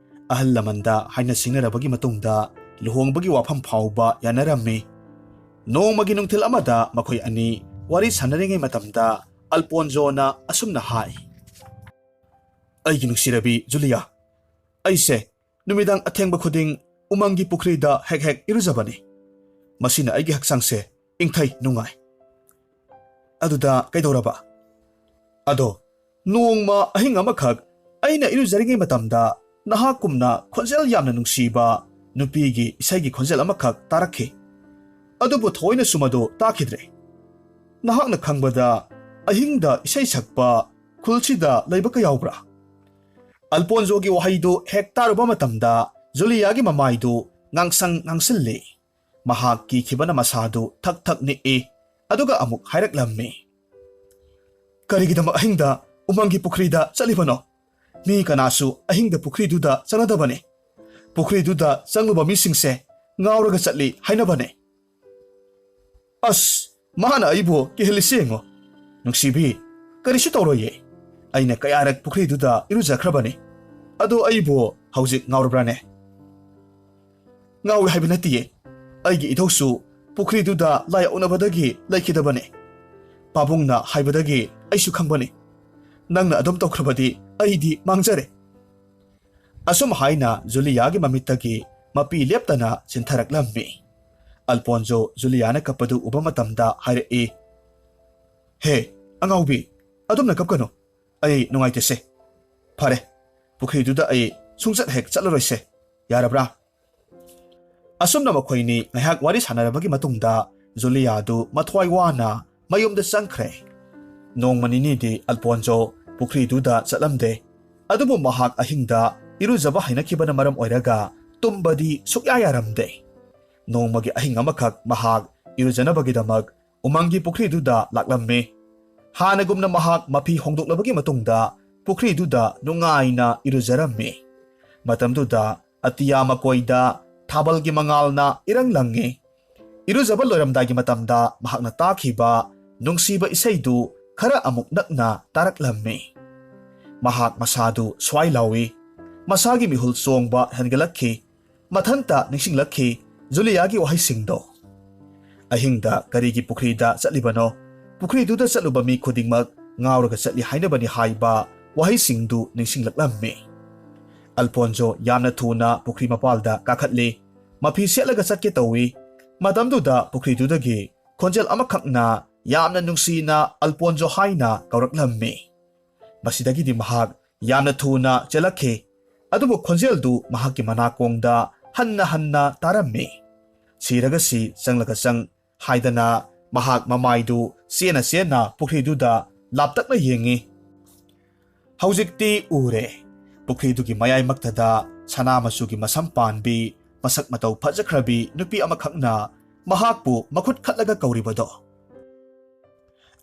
[SPEAKER 1] ꯑꯍꯜ ꯂꯃꯟꯗ ꯍꯥꯏꯅ ꯁꯤꯡꯅꯔꯕꯒꯤ ꯃꯇꯨꯡꯗ ꯂꯨꯍꯣꯡꯕꯒꯤ ꯋꯥꯐꯝ ꯐꯥꯎꯕ ꯌꯥꯅꯔꯝꯃꯤ ꯅꯣꯡꯃꯒꯤ ꯅꯨꯡꯊꯤꯜ ꯑꯃꯗ ꯃꯈꯣꯏ ꯑꯅꯤ ꯋꯥꯔꯤ ꯁꯥꯟꯅꯔꯤꯉꯩ ꯃꯇꯝꯗ ꯑꯜꯄꯣꯟꯖꯣꯅ ꯑꯁꯨꯝꯅ ꯍꯥꯏ ꯑꯩꯒꯤ ꯅꯨꯡꯁꯤꯔꯕꯤ ꯖꯨꯂꯤꯌꯥ ꯑꯩꯁꯦ ꯅꯨꯃꯤꯗꯥꯡ ꯑꯊꯦꯡꯕ ꯈꯨꯗꯤꯡ ꯎꯃꯪꯒꯤ ꯄꯨꯈ꯭ꯔꯤꯗ ꯍꯦꯛ ꯍꯦꯛ ꯏꯔꯨꯖꯕꯅꯤ ꯃꯁꯤꯅ ꯑꯩꯒꯤ ꯍꯛꯆꯥꯡꯁꯦ ꯏꯪꯊꯩ ꯅꯨꯡꯉꯥꯏ ꯑꯗꯨꯗ ꯀꯩꯗꯧꯔꯕ ꯑꯗꯣ ꯅꯣꯡꯃ ꯑꯍꯤꯡ ꯑꯃꯈꯛ ꯑꯩꯅ ꯏꯔꯨꯖꯔꯤꯉꯩ ꯃꯇꯝꯗ ꯅꯍꯥꯛꯀꯨꯝꯅ ꯈꯣꯟꯖꯦꯜ ꯌꯥꯝꯅ ꯅꯨꯡꯁꯤꯕ ꯅꯨꯄꯤꯒꯤ ꯏꯁꯩꯒꯤ ꯈꯣꯟꯖꯦꯜ ꯑꯃꯈꯛ ꯇꯥꯔꯛꯈꯤ꯫ ꯑꯗꯨꯕꯨ ꯊꯑꯣꯏꯅꯁꯨ ꯃꯗꯨ ꯇꯥꯈꯤꯗ꯭ꯔꯦ꯫ ꯅꯍꯥꯛꯅ ꯈꯪꯕꯗ ꯑꯍꯤꯡꯗ ꯏꯁꯩ ꯁꯛꯄ ꯈꯨꯜꯁꯤꯗ ꯂꯩꯕ ꯀ ꯌꯥꯎꯕ꯭ꯔꯥ? ꯑꯜꯄꯣꯟꯖꯣꯒꯤ ꯋꯥꯍꯩꯗꯨ ꯍꯦꯛ ꯇꯥꯔꯨꯕ ꯃꯇꯝꯗ ꯖꯨꯂꯤꯌꯥꯒꯤ ꯃꯃꯥꯏꯗꯨ ꯉꯥꯡꯁꯪ ꯉꯥꯡꯁꯤꯜꯂꯤ꯫ ꯃꯍꯥꯛ ꯀꯤꯈꯤꯕꯅ ꯃꯁꯥꯗꯨ ꯊꯛ ꯊꯛ ꯅꯤꯛꯏ꯫ ꯑꯗꯨꯒ ꯑꯃꯨꯛ ꯍꯥꯏꯔꯛꯂꯝꯃꯤ, "ꯀꯔꯤꯒꯤꯗꯃꯛ ꯑꯍꯤꯡꯗ ꯎꯃꯪꯒꯤ ꯄꯨꯈ꯭ꯔꯤꯗ ꯆꯠꯂꯤꯕꯅꯣ? ꯃꯤ ꯀꯅꯥꯁꯨ ꯑꯍꯤꯡꯗ ꯄꯨꯈ꯭ꯔꯤꯗꯨꯗ ꯆꯪꯅꯗꯕꯅꯤ꯫ ꯄꯨꯈ꯭ꯔꯤꯗꯨꯗ ꯆꯪꯂꯨꯕ ꯃꯤꯁꯤꯡꯁꯦ ꯉꯥꯎꯔꯒ ꯆꯠꯂꯤ ꯍꯥꯏꯅꯕꯅꯤ"꯫ "ꯑꯁ, ꯃꯥꯅ ꯑꯩꯕꯨ ꯀꯤꯍꯜꯂꯤꯁꯤ ꯌꯦꯡꯉꯣ꯫ ꯅꯨꯡꯁꯤꯕꯤ, ꯀꯔꯤꯁꯨ ꯇꯧꯔꯣꯏꯌꯦ꯫ ꯑꯩꯅ ꯀꯌꯥꯔꯛ ꯄꯨꯈ꯭ꯔꯤꯗꯨꯗ ꯏꯔꯨꯖꯈ꯭ꯔꯕꯅꯤ꯫ ꯑꯗꯣ ꯑꯩꯕꯨ ꯍꯧꯖꯤꯛ ꯉꯥꯎꯔꯕ꯭ꯔꯥꯅꯦ?" "ꯉꯥꯎꯏ ꯍꯥꯏꯕ ꯅꯠꯇꯤꯌꯦ꯫ ꯑꯩꯒꯤ ꯏꯙꯧꯁꯨ ꯄꯨꯈ꯭ꯔꯤꯗꯨꯗ ꯂꯥꯏ ꯑꯣꯛꯅꯕꯗꯒꯤ ꯂꯩꯈꯤꯗꯕꯅꯤ꯫ ꯄꯥꯕꯨꯡꯅ ꯍꯥꯏꯕꯗꯒꯤ ꯑꯩꯁꯨ ꯈꯪꯕꯅꯤ꯫ ꯅꯪꯅ ꯑꯗꯨꯝ ꯇꯧꯈ꯭ꯔꯕꯗꯤ ꯑꯩꯗꯤ ꯃꯥꯡꯖꯔꯦ"꯫ ꯑꯁꯨꯝ ꯍꯥꯏꯅ ꯖꯨꯂꯤꯌꯥꯒꯤ ꯃꯃꯤꯠꯇꯒꯤ ꯃꯄꯤ ꯂꯦꯞꯇꯅ ꯆꯤꯟꯊꯔꯛꯂꯝꯃꯤ꯫ ꯑꯜꯄꯣꯟꯖꯣ ꯖꯨꯂꯤꯌꯥꯅ ꯀꯞꯄꯗꯨ ꯎꯕ ꯃꯇꯝꯗ ꯍꯥꯏꯔꯛꯏ, "ꯍꯦ ꯑꯉꯥꯎꯕꯤ, ꯑꯗꯨꯝꯅ ꯀꯞꯀꯅꯨ꯫ ꯑꯩ ꯅꯨꯡꯉꯥꯏꯇꯦꯁꯦ꯫ ꯐꯔꯦ, ꯄꯨꯈ꯭ꯔꯤꯗꯨꯗ ꯑꯩ ꯁꯨꯡꯆꯠ ꯍꯦꯛ ꯆꯠꯂꯔꯣꯏꯁꯦ, ꯌꯥꯔꯕ꯭ꯔꯥ?" ꯑꯁꯨꯝꯅ ꯃꯈꯣꯏꯅꯤ ꯉꯥꯏꯍꯥꯛ ꯋꯥꯔꯤ ꯁꯥꯟꯅꯔꯕꯒꯤ ꯃꯇꯨꯡꯗ ꯖꯨꯂꯤꯌꯥꯗꯨ ꯃꯊ꯭ꯋꯥꯏ ꯋꯥꯅ ꯃꯌꯨꯝꯗ ꯆꯪꯈ꯭ꯔꯦ꯫ ꯅꯣꯡꯃ ꯅꯤꯅꯤꯗꯤ ꯑꯜꯄꯣꯟꯖꯣ ꯄꯨꯈ꯭ꯔꯤꯗꯨꯗ ꯆꯠꯂꯝꯗꯦ꯫ ꯑꯗꯨꯕꯨ ꯃꯍꯥꯛ ꯑꯍꯤꯡꯗ ꯏꯔꯨꯖꯕ ꯍꯩꯅꯈꯤꯕꯅ ꯃꯔꯝ ꯑꯣꯏꯔꯒ ꯇꯨꯝꯕꯗꯤ ꯁꯨꯛꯌꯥ ꯌꯥꯔꯝꯗꯦ꯫ ꯅꯣꯡꯃꯒꯤ ꯑꯍꯤꯡ ꯑꯃꯈꯛ ꯃꯍꯥꯛ ꯏꯔꯨꯖꯅꯕꯒꯤꯗꯃꯛ ꯎꯃꯪꯒꯤ ꯄꯨꯈ꯭ꯔꯤꯗꯨꯗ ꯂꯥꯛꯂꯝꯃꯤ꯫ ꯍꯥꯟꯅꯒꯨꯝꯅ ꯃꯍꯥꯛ ꯃꯐꯤ ꯍꯣꯡꯗꯣꯛꯂꯕꯒꯤ ꯃꯇꯨꯡꯗ ꯄꯨꯈ꯭ꯔꯤꯗꯨꯗ ꯅꯨꯡꯉꯥꯏꯅ ꯏꯔꯨꯖꯔꯝꯃꯤ꯫ ꯃꯇꯝꯗꯨꯗ ꯑꯇꯤꯌꯥ ꯃꯀꯣꯏꯗ ꯊꯥꯕꯜꯒꯤ ꯃꯉꯥꯜꯅ ꯏꯔꯪ ꯂꯪꯉꯤ꯫ ꯏꯔꯨꯖꯕ ꯂꯣꯏꯔꯝꯗꯥꯏꯒꯤ ꯃꯇꯝꯗ ꯃꯍꯥꯛꯅ ꯇꯥꯈꯤꯕ ꯅꯨꯡꯁꯤꯕ ꯏꯁꯩꯗꯨ ꯈꯔ ꯑꯃꯨꯛ ꯅꯛꯅ ꯇꯥꯔꯛꯂꯝꯃꯤ꯫ ꯃꯍꯥꯛ ꯃꯁꯥꯗꯨ ꯁ꯭ꯋꯥꯏ ꯂꯥꯎꯏ꯫ ꯃꯁꯥꯒꯤ ꯃꯤꯍꯨꯜ ꯆꯣꯡꯕ ꯍꯦꯟꯒꯠꯂꯛꯈꯤ꯫ ꯃꯊꯟꯇ ꯅꯤꯡꯁꯤꯡꯂꯛꯈꯤ ꯖꯨꯂꯤꯌꯥꯒꯤ ꯋꯥꯍꯩꯁꯤꯡꯗꯣ꯫ ꯑꯍꯤꯡꯗ ꯀꯔꯤꯒꯤ ꯄꯨꯈ꯭ꯔꯤꯗ ꯆꯠꯂꯤꯕꯅꯣ? ꯄꯨꯈ꯭ꯔꯤꯗꯨꯗ ꯆꯠꯂꯨꯕ ꯃꯤ ꯈꯨꯗꯤꯡꯃꯛ ꯉꯥꯎꯔꯒ ꯆꯠꯂꯤ ꯍꯥꯏꯅꯕꯅꯤ ꯍꯥꯏꯕ ꯋꯥꯍꯩꯁꯤꯡꯗꯨ ꯅꯤꯡꯁꯤꯡꯂꯛꯂꯝꯃꯤ꯫ ꯑꯜꯄꯣꯟꯖꯣ ꯌꯥꯝꯅ ꯊꯨꯅ ꯄꯨꯈ꯭ꯔꯤ ꯃꯄꯥꯜꯗ ꯀꯥꯈꯠꯂꯤ꯫ ꯃꯐꯤ ꯁꯦꯠꯂꯒ ꯆꯠꯀꯦ ꯇꯧꯏ꯫ ꯃꯇꯝꯗꯨꯗ ꯄꯨꯈ꯭ꯔꯤꯗꯨꯗꯒꯤ ꯈꯣꯟꯖꯦꯜ ꯑꯃꯈꯛꯅ ꯌꯥꯝꯅ ꯅꯨꯡꯁꯤꯅ ꯑꯜꯄꯣꯟꯖꯣ ꯍꯥꯏꯅ ꯀꯧꯔꯛꯂꯝꯃꯤ꯫ ꯃꯁꯤꯗꯒꯤꯗꯤ ꯃꯍꯥꯛ ꯌꯥꯝꯅ ꯊꯨꯅ ꯆꯦꯜꯂꯛꯈꯤ꯫ ꯑꯗꯨꯕꯨ ꯈꯣꯟꯖꯦꯜꯗꯨ ꯃꯍꯥꯛꯀꯤ ꯃꯅꯥꯀꯣꯡꯗ ꯍꯟꯅ ꯍꯟꯅ ꯇꯥꯔꯝꯃꯤ꯫ "ꯁꯤꯔꯒꯁꯤ ꯆꯪꯂꯒ ꯆꯪ" ꯍꯥꯏꯗꯅ ꯃꯍꯥꯛ ꯃꯃꯥꯏꯗꯨ ꯆꯦꯅ ꯆꯦꯅ ꯄꯨꯈ꯭ꯔꯤꯗꯨꯗ ꯂꯥꯞꯇꯛꯅ ꯌꯦꯡꯉꯤ꯫ ꯍꯧꯖꯤꯛꯇꯤ ꯎꯔꯦ꯫ ꯄꯨꯈ꯭ꯔꯤꯗꯨꯒꯤ ꯃꯌꯥꯏꯃꯛꯇꯗ ꯁꯅꯥ ꯃꯆꯨꯒꯤ ꯃꯁꯝ ꯄꯥꯟꯕꯤ, ꯃꯁꯛ ꯃꯇꯧ ꯐꯖꯈ꯭ꯔꯕꯤ ꯅꯨꯄꯤ ꯑꯃꯈꯛꯅ ꯃꯍꯥꯛꯄꯨ ꯃꯈꯨꯠ ꯈꯠꯂꯒ ꯀꯧꯔꯤꯕꯗꯣ꯫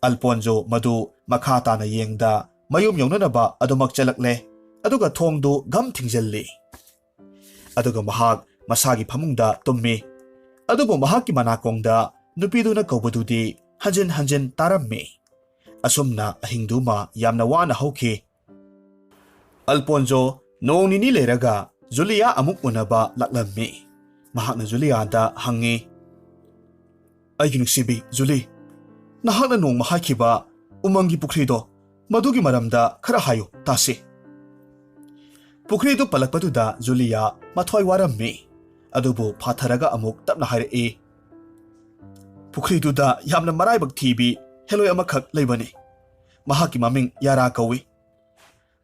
[SPEAKER 1] ꯑꯜꯄꯣꯟꯖꯣ ꯃꯗꯨ ꯃꯈꯥ ꯇꯥꯅ ꯌꯦꯡꯗ ꯃꯌꯨꯝ ꯌꯧꯅꯅꯕ ꯑꯗꯨꯃꯛ ꯆꯦꯜꯂꯛꯂꯦ꯫ ꯑꯗꯨꯒ ꯊꯣꯡꯗꯨ ꯘꯝ ꯊꯤꯡꯖꯤꯜꯂꯤ꯫ ꯑꯗꯨꯒ ꯃꯍꯥꯛ ꯃꯁꯥꯒꯤ ꯐꯃꯨꯡꯗ ꯇꯨꯝꯃꯤ꯫ ꯑꯗꯨꯕꯨ ꯃꯍꯥꯛꯀꯤ ꯃꯅꯥꯀꯣꯡꯗ ꯅꯨꯄꯤꯗꯨꯅ ꯀꯧꯕꯗꯨꯗꯤ ꯍꯟꯖꯤꯟ ꯍꯟꯖꯤꯟ ꯇꯥꯔꯝꯃꯤ꯫ ꯑꯁꯨꯝꯅ ꯑꯍꯤꯡꯗꯨꯃ ꯌꯥꯝꯅ ꯋꯥꯅ ꯍꯧꯈꯤ꯫ ꯑꯜꯄꯣꯟꯖꯣ ꯅꯣꯡ ꯅꯤꯅꯤ ꯂꯩꯔꯒ ꯖꯨꯂꯤꯌꯥ ꯑꯃꯨꯛ ꯎꯅꯕ ꯂꯥꯛꯂꯝꯃꯤ꯫ ꯃꯍꯥꯛꯅ ꯖꯨꯂꯤꯌꯥꯗ ꯍꯪꯉꯤ, "ꯑꯩꯒꯤ ꯅꯨꯡꯁꯤꯕꯤ ꯖꯨꯂꯤ, ꯅꯍꯥꯛꯅ ꯅꯣꯡꯃ ꯍꯥꯏꯈꯤꯕ ꯎꯃꯪꯒꯤ ꯄꯨꯈ꯭ꯔꯤꯗꯣ, ꯃꯗꯨꯒꯤ ꯃꯔꯝꯗ ꯈꯔ ꯍꯥꯏꯌꯨ ꯇꯥꯁꯤ"꯫ ꯄꯨꯈ꯭ꯔꯤꯗꯨ ꯄꯜꯂꯛꯄꯗꯨꯗ ꯖꯨꯂꯤꯌꯥ ꯃꯊ꯭ꯋꯥꯏ ꯋꯥꯔꯝꯃꯤ꯫ ꯑꯗꯨꯕꯨ ꯐꯥꯊꯔꯒ ꯑꯃꯨꯛ ꯇꯞꯅ ꯍꯥꯏꯔꯛꯏ, "ꯄꯨꯈ꯭ꯔꯤꯗꯨꯗ ꯌꯥꯝꯅ ꯃꯔꯥꯏꯕꯛ ꯊꯤꯕꯤ ꯍꯦꯂꯣꯏ ꯑꯃꯈꯛ ꯂꯩꯕꯅꯤ꯫ ꯃꯍꯥꯛꯀꯤ ꯃꯃꯤꯡ ꯌꯥꯔꯥ ꯀꯧꯏ꯫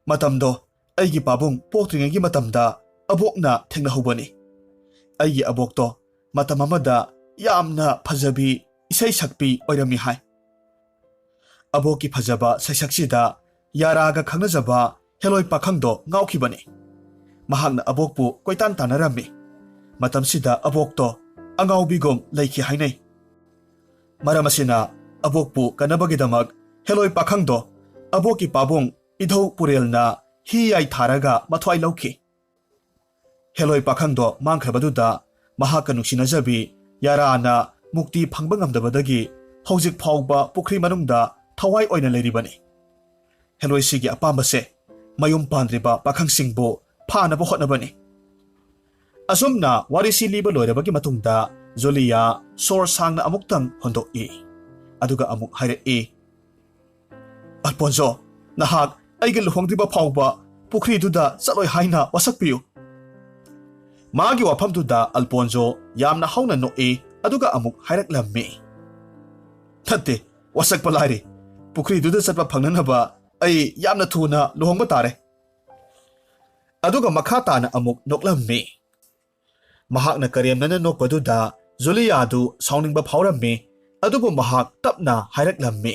[SPEAKER 1] ꯃꯇꯝꯗꯣ ꯑꯩꯒꯤ ꯄꯥꯕꯨꯡ ꯄꯣꯛꯇ꯭ꯔꯤꯉꯩꯒꯤ ꯃꯇꯝꯗ ꯑꯕꯣꯛꯅ ꯊꯦꯡꯅꯍꯧꯕꯅꯤ꯫ ꯑꯩꯒꯤ ꯑꯕꯣꯛꯇꯣ ꯃꯇꯝ ꯑꯃꯗ ꯌꯥꯝꯅ ꯐꯖꯕꯤ ꯏꯁꯩ ꯁꯛꯄꯤ ꯑꯣꯏꯔꯝꯃꯤ ꯍꯥꯏ꯫ ꯑꯕꯣꯛꯀꯤ ꯐꯖꯕ ꯁꯩꯁꯛꯁꯤꯗ ꯌꯥꯔꯥꯒ ꯈꯪꯅꯖꯕ ꯍꯦꯂꯣꯏ ꯄꯥꯈꯪꯗꯣ ꯉꯥꯎꯈꯤꯕꯅꯤ꯫ ꯃꯍꯥꯛꯅ ꯑꯕꯣꯛꯄꯨ ꯀꯣꯏꯇꯥꯟ ꯇꯥꯟꯅꯔꯝꯃꯤ꯫ ꯃꯇꯝꯁꯤꯗ ꯑꯕꯣꯛꯇꯣ ꯑꯉꯥꯎꯕꯤꯒꯨꯝ ꯂꯩꯈꯤ ꯍꯥꯏꯅꯩ꯫ ꯃꯔꯝ ꯑꯁꯤꯅ ꯑꯕꯣꯛꯄꯨ ꯀꯟꯅꯕꯒꯤꯗꯃꯛ ꯍꯦꯂꯣꯏ ꯄꯥꯈꯪꯗꯣ ꯑꯕꯣꯛꯀꯤ ꯄꯥꯕꯨꯡ ꯏꯙꯧ ꯄꯨꯔꯦꯜꯅ ꯍꯤ ꯌꯥꯏ ꯊꯥꯔꯒ ꯃꯊ꯭ꯋꯥꯏ ꯂꯧꯈꯤ꯫ ꯍꯦꯂꯣꯏ ꯄꯥꯈꯪꯗꯣ ꯃꯥꯡꯈ꯭ꯔꯕꯗꯨꯗ ꯃꯍꯥꯛꯀ ꯅꯨꯡꯁꯤꯅꯖꯕꯤ ꯌꯥꯔꯥꯅ ꯃꯨꯛꯇꯤ ꯐꯪꯕ ꯉꯝꯗꯕꯗꯒꯤ ꯍꯧꯖꯤꯛ ꯐꯥꯎꯕ ꯄꯨꯈ꯭ꯔꯤ ꯃꯅꯨꯡꯗ ꯊꯋꯥꯏ ꯑꯣꯏꯅ ꯂꯩꯔꯤꯕꯅꯤ꯫ ꯍꯦꯂꯣꯏꯁꯤꯒꯤ ꯑꯄꯥꯝꯕꯁꯦ ꯃꯌꯨꯝ ꯄꯥꯟꯗ꯭ꯔꯤꯕ ꯄꯥꯈꯪꯁꯤꯡꯕꯨ ꯐꯥꯅꯕ ꯍꯣꯠꯅꯕꯅꯤ"꯫ ꯑꯁꯨꯝꯅ ꯋꯥꯔꯤꯁꯤ ꯂꯤꯕ ꯂꯣꯏꯔꯕꯒꯤ ꯃꯇꯨꯡꯗ ꯖꯨꯂꯤꯌꯥ ꯁꯣꯔ ꯁꯥꯡꯅ ꯑꯃꯨꯛꯇꯪ ꯍꯣꯟꯗꯣꯛꯏ꯫ ꯑꯗꯨꯒ ꯑꯃꯨꯛ ꯍꯥꯏꯔꯛꯏ, "ꯑꯜꯄꯣꯟꯖꯣ, ꯅꯍꯥꯛ ꯑꯩꯒ ꯂꯨꯍꯣꯡꯗ꯭ꯔꯤꯕ ꯐꯥꯎꯕ ꯄꯨꯈ꯭ꯔꯤꯗꯨꯗ ꯆꯠꯂꯣꯏ ꯍꯥꯏꯅ ꯋꯥꯁꯛꯄꯤꯌꯨ"꯫ ꯃꯥꯒꯤ ꯋꯥꯐꯝꯗꯨꯗ ꯑꯜꯄꯣꯟꯖꯣ ꯌꯥꯝꯅ ꯍꯧꯅ ꯅꯣꯛꯏ꯫ ꯑꯗꯨꯒ ꯑꯃꯨꯛ ꯍꯥꯏꯔꯛꯂꯝꯃꯤ, "ꯅꯠꯇꯦ, ꯋꯥꯁꯛꯄ ꯂꯥꯏꯔꯤ, ꯄꯨꯈ꯭ꯔꯤꯗꯨꯗ ꯆꯠꯄ ꯐꯪꯅꯅꯕ ꯑꯩ ꯌꯥꯝꯅ ꯊꯨꯅ ꯂꯨꯍꯣꯡꯕ ꯇꯥꯔꯦ"꯫ ꯑꯗꯨꯒ ꯃꯈꯥ ꯇꯥꯅ ꯑꯃꯨꯛ ꯅꯣꯛꯂꯝꯃꯤ꯫ ꯃꯍꯥꯛꯅ ꯀꯔꯦꯝꯅꯅ ꯅꯣꯛꯄꯗꯨꯗ ꯖꯨꯂꯤꯌꯥꯗꯨ ꯁꯥꯎꯅꯤꯡꯕ ꯐꯥꯎꯔꯝꯃꯤ, ꯑꯗꯨꯕꯨ ꯃꯍꯥꯛ ꯇꯞꯅ ꯍꯥꯏꯔꯛꯂꯝꯃꯤ,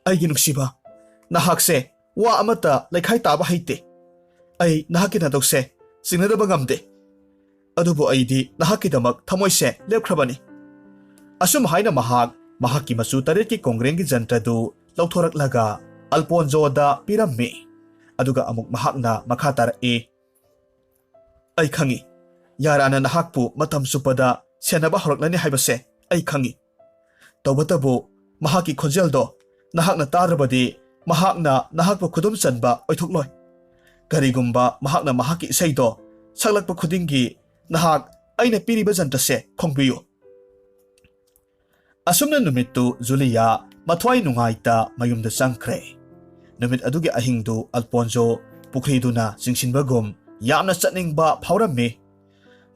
[SPEAKER 1] ꯑꯩꯒꯤ ꯅꯨꯡꯁꯤꯕ, ꯅꯍꯥꯛꯁꯦ ꯋꯥ ꯑꯃꯠꯇ ꯂꯩꯈꯥꯏ ꯇꯥꯕ ꯍꯩꯇꯦ꯫ ꯑꯩ ꯅꯍꯥꯛꯀꯤ ꯅꯥꯗꯧꯁꯦ ꯆꯤꯡꯅꯗꯕ ꯉꯝꯗꯦ, ꯑꯗꯨꯕꯨ ꯑꯩꯗꯤ ꯅꯍꯥꯛꯀꯤꯗꯃꯛ ꯊꯃꯣꯏꯁꯦ ꯂꯦꯞꯈ꯭ꯔꯕꯅꯤ꯫ ꯑꯁꯨꯝ ꯍꯥꯏꯅ ꯃꯍꯥꯛꯀꯤ ꯃꯆꯨ 8ꯒꯤ ꯀꯣꯡꯒ꯭ꯔꯦꯡꯒꯤ ꯖꯟꯇ꯭ꯔꯗꯨ ꯂꯧꯊꯣꯔꯛꯂꯒ ꯑꯜꯄꯣꯟꯖꯣꯗ ꯄꯤꯔꯝꯃꯤ, ꯑꯗꯨꯒ ꯑꯃꯨꯛ ꯃꯍꯥꯛꯅ ꯃꯈꯥ ꯇꯥꯔꯛꯏ, ꯑꯩ ꯈꯪꯏ, ꯌꯥꯔꯥꯅ ꯅꯍꯥꯛꯄꯨ ꯃꯇꯝ ꯆꯨꯞꯄꯗ ꯁꯦꯟꯅꯕ ꯍꯧꯔꯛꯂꯅꯤ ꯍꯥꯏꯕꯁꯦ ꯑꯩ ꯈꯪꯏ꯫ ꯇꯧꯕꯇꯕꯨ ꯃꯍꯥꯛꯀꯤ ꯈꯣꯟꯖꯦꯜꯗꯣ ꯅꯍꯥꯛꯅ ꯇꯥꯗ꯭ꯔꯕꯗꯤ ꯃꯍꯥꯛꯅ ꯅꯍꯥꯛꯄꯨ ꯈꯨꯗꯨꯝ ꯆꯟꯕ ꯑꯣꯏꯊꯣꯛꯂꯣꯏ꯫ ꯀꯔꯤꯒꯨꯝꯕ ꯃꯍꯥꯛꯅ ꯃꯍꯥꯛꯀꯤ ꯏꯁꯩꯗꯣ ꯁꯛꯂꯛꯄ ꯈꯨꯗꯤꯡꯒꯤ ꯅꯍꯥꯛ ꯑꯩꯅ ꯄꯤꯔꯤꯕ ꯖꯟꯇ꯭ꯔꯁꯦ ꯈꯣꯡꯕꯤꯌꯨ꯫ ꯑꯁꯨꯝꯅ ꯅꯨꯃꯤꯠꯇꯨ ꯖꯨꯂꯤꯌꯥ ꯃꯊ꯭ꯋꯥꯏ ꯅꯨꯡꯉꯥꯏꯇ ꯃꯌꯨꯝꯗ ꯆꯪꯈ꯭ꯔꯦ꯫ ꯅꯨꯃꯤꯠ ꯑꯗꯨꯒꯤ ꯑꯍꯤꯡꯗꯨ ꯑꯜꯄꯣꯟꯖꯣ ꯄꯨꯈ꯭ꯔꯤꯗꯨꯅ ꯆꯤꯡꯁꯤꯟꯕꯒꯨꯝ ꯌꯥꯝꯅ ꯆꯠꯅꯤꯡꯕ ꯐꯥꯎꯔꯝꯃꯤ꯫